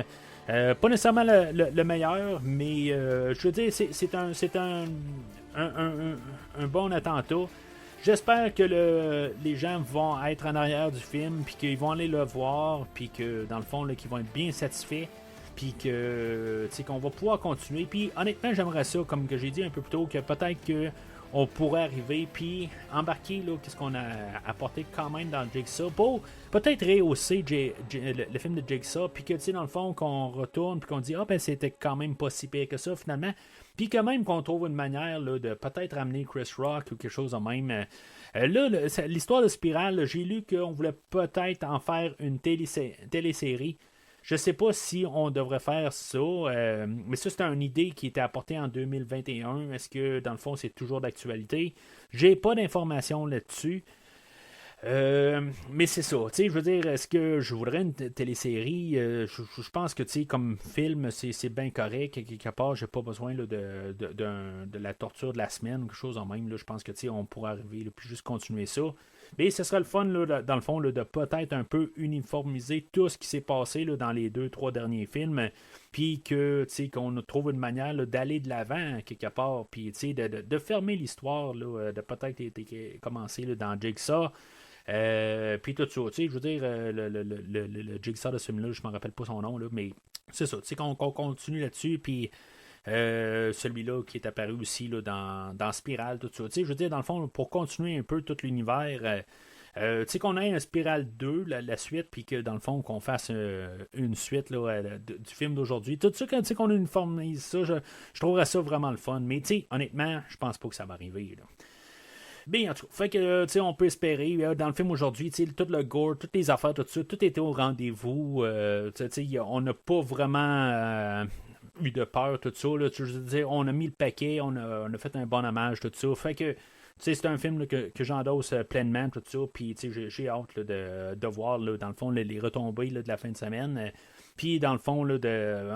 Pas nécessairement le meilleur, mais je veux dire, c'est un bon attentat. J'espère que les gens vont être en arrière du film, puis qu'ils vont aller le voir, puis que, dans le fond, qu'ils vont être bien satisfaits, puis que, qu'on va pouvoir continuer. Puis, honnêtement, j'aimerais ça, comme que j'ai dit un peu plus tôt, que peut-être que on pourrait arriver puis embarquer là, qu'est-ce qu'on a apporté quand même dans le Jigsaw pour peut-être rehausser le film de Jigsaw, puis que dans le fond qu'on retourne puis qu'on dit c'était quand même pas si pire que ça finalement, puis que même qu'on trouve une manière là, de peut-être ramener Chris Rock ou quelque chose de même. Là, l'histoire de Spirale, j'ai lu qu'on voulait peut-être en faire une télésérie. Je sais pas si on devrait faire ça, mais ça c'est une idée qui était apportée en 2021. Est-ce que dans le fond c'est toujours d'actualité? J'ai pas d'informations là-dessus. Mais c'est ça, je veux dire, est-ce que je voudrais une télésérie? Je pense que comme film, c'est bien correct. Quelque part, j'ai pas besoin là, de la torture de la semaine ou quelque chose en même. Là, je pense que on pourrait arriver là, puis juste continuer ça. Mais ce serait le fun, là, dans le fond, là, de peut-être un peu uniformiser tout ce qui s'est passé là, dans les 2-3 derniers films, puis qu'on trouve une manière là, d'aller de l'avant quelque part, puis de fermer l'histoire, là, de peut-être commencer là, dans Jigsaw. Puis tout ça, je veux dire, le Jigsaw de ce film-là, je ne me rappelle pas son nom, là, mais c'est ça, qu'on continue là-dessus, puis celui-là qui est apparu aussi là, dans Spirale, tout ça. Je veux dire, dans le fond, pour continuer un peu tout l'univers, qu'on ait un Spirale 2, la suite, puis que dans le fond, qu'on fasse une suite là, du film d'aujourd'hui. Tout ça, quand qu'on uniformise ça, je trouverais ça vraiment le fun. Mais honnêtement, je pense pas que ça va arriver. Là. Bien, en tout cas, fait que, on peut espérer, dans le film aujourd'hui, tout le gore, toutes les affaires, tout ça, tout était au rendez-vous. On n'a pas vraiment eu de peur, tout ça. Là, je veux dire, on a mis le paquet, on a fait un bon hommage, tout ça. Fait que, c'est un film là, que j'endosse pleinement, tout ça. Puis, j'ai hâte là, de voir, là, dans le fond, les retombées là, de la fin de semaine. Puis, dans le fond, là,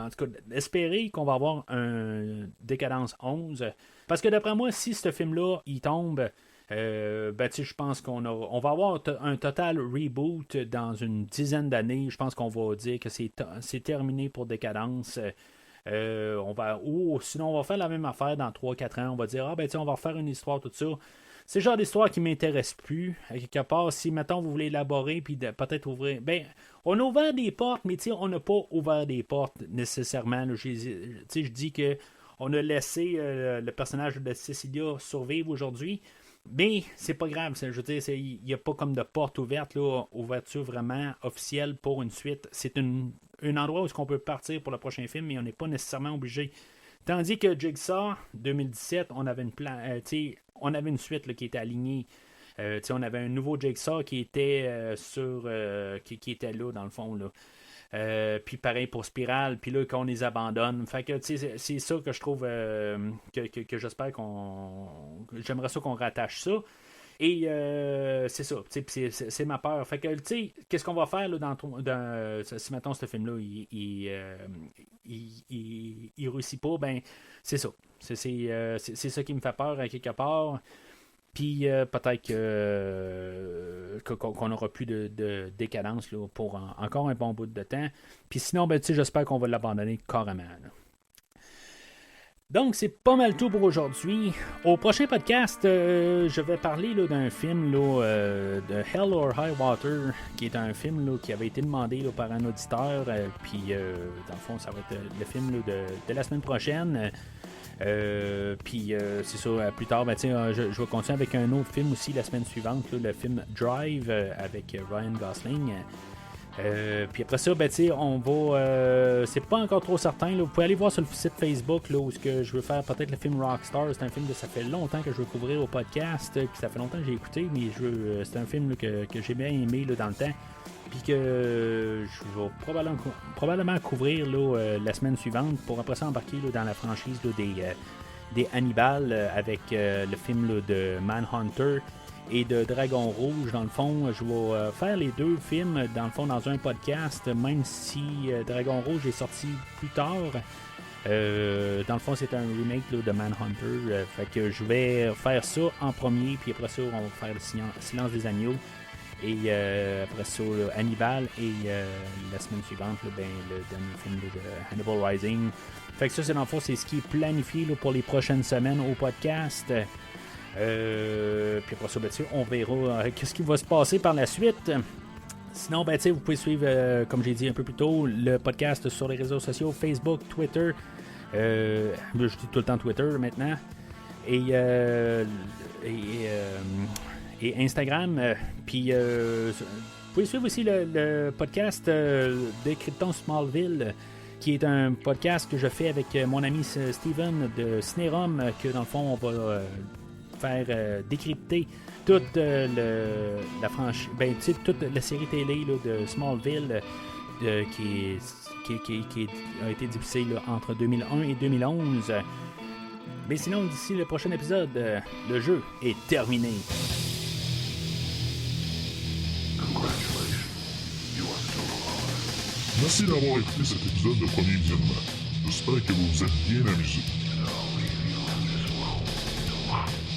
en tout cas, d'espérer qu'on va avoir un Décadence 11. Parce que, d'après moi, si ce film-là, il tombe... je pense on va avoir un total reboot dans une dizaine d'années. Je pense qu'on va dire que c'est terminé pour Décadence. Sinon on va faire la même affaire dans 3-4 ans. On va dire on va refaire une histoire, tout ça. c'est le genre d'histoire qui m'intéresse plus. À quelque part, si maintenant vous voulez élaborer puis peut-être ouvrir. Ben, on a ouvert des portes, mais on n'a pas ouvert des portes nécessairement. Je dis que on a laissé le personnage de Cecilia survivre aujourd'hui. Mais c'est pas grave, je veux dire, il n'y a pas comme de porte ouverte, là, ouverture vraiment officielle pour une suite. C'est un endroit où on peut partir pour le prochain film, mais on n'est pas nécessairement obligé. Tandis que Jigsaw, 2017, on avait on avait une suite là, qui était alignée. On avait un nouveau Jigsaw qui était qui était là, dans le fond, là. Puis pareil pour Spiral, puis là, qu'on les abandonne. Fait que, c'est ça que je trouve que j'espère j'aimerais ça qu'on rattache ça. Et c'est ça, c'est ma peur. Fait que, qu'est-ce qu'on va faire là, si maintenant ce film-là, il réussit pas, ben, c'est ça. C'est ça qui me fait peur à quelque part. Puis peut-être qu'on n'aura plus de décadence là, pour encore un bon bout de temps. Puis sinon, ben, j'espère qu'on va l'abandonner carrément. Là. Donc, c'est pas mal tout pour aujourd'hui. Au prochain podcast, je vais parler là, d'un film là, de Hell or High Water, qui est un film là, qui avait été demandé là, par un auditeur. Puis, dans le fond, ça va être le film là, de la semaine prochaine. Puis c'est ça, plus tard, ben, je vais continuer avec un autre film aussi la semaine suivante, là, le film Drive avec Ryan Gosling. Puis après ça, ben, on va. C'est pas encore trop certain. Là, vous pouvez aller voir sur le site Facebook là, où je veux faire peut-être le film Rockstar. C'est un film ça fait longtemps que je veux couvrir au podcast. Puis ça fait longtemps que j'ai écouté, mais c'est un film là, que j'ai bien aimé là, dans le temps. Puis que je vais probablement couvrir là, la semaine suivante pour après ça embarquer là, dans la franchise là, des Hannibal avec le film là, de Manhunter et de Dragon Rouge. Dans le fond, je vais faire les deux films dans le fond dans un podcast, même si Dragon Rouge est sorti plus tard. Dans le fond, c'est un remake là, de Manhunter. Fait que je vais faire ça en premier, puis après ça, on va faire le Silence des agneaux. Et après ça, là, Hannibal et la semaine suivante, là, ben, le dernier film de Hannibal Rising. Fait que ça, c'est dans le fond, c'est ce qui est planifié là, pour les prochaines semaines au podcast. Puis après ça, ben, on verra qu'est-ce qui va se passer par la suite. Sinon, ben, vous pouvez suivre, comme j'ai dit un peu plus tôt, le podcast sur les réseaux sociaux, Facebook, Twitter. Je dis tout le temps Twitter maintenant. Et Instagram. Puis vous pouvez suivre aussi le podcast Décryptons Smallville, qui est un podcast que je fais avec mon ami Steven de Cinérum, que dans le fond on va faire décrypter toute la franchise, ben, toute la série télé là, de Smallville qui a été diffusée là, entre 2001 et 2011. Mais sinon, d'ici le prochain épisode, le jeu est terminé. Merci d'avoir écouté cet épisode de Premier Visionnement. J'espère que vous vous êtes bien amusés.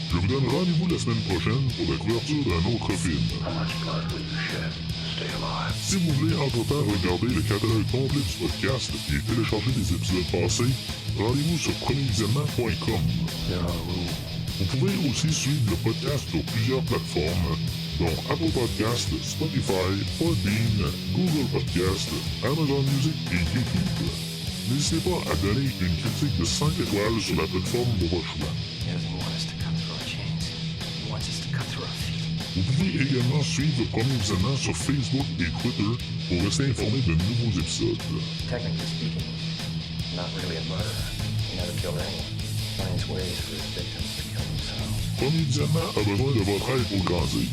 Je vous donne rendez-vous la semaine prochaine pour la couverture d'un autre film. Si vous voulez entre-temps regarder le catalogue complet du podcast et télécharger les épisodes passés, rendez-vous sur premiervisionnement.com. Vous pouvez aussi suivre le podcast sur plusieurs plateformes, dont Apple Podcast, Spotify, Podbean, Google Podcast, Amazon Music et YouTube. N'hésitez pas à donner une critique de 5 étoiles sur la plateforme de votre choix. Vous pouvez également suivre Premier Visionnement sur Facebook et Twitter pour rester informé de nouveaux épisodes. Technically speaking, not really a murder. He never killed anyone. Finds ways for his victims to kill themselves. Premier Visionnement a besoin de votre aide pour grandir.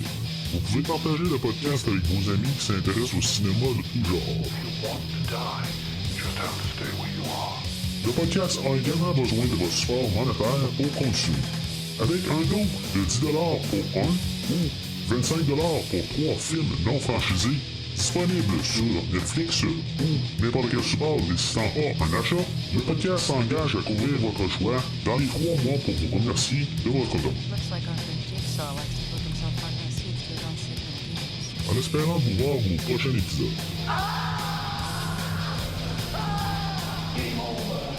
Vous pouvez partager le podcast avec vos amis qui s'intéressent au cinéma de tout genre. Le podcast a également besoin de votre support monétaire pour continuer. Avec un don de 10$ pour un ou 25$ pour 3 films non franchisés disponibles sur Netflix ou n'importe quel support nécessitant pas un achat, le podcast s'engage à couvrir votre choix dans les 3 mois pour vous remercier de votre don. En espérant vous voir au prochain épisode. Game over.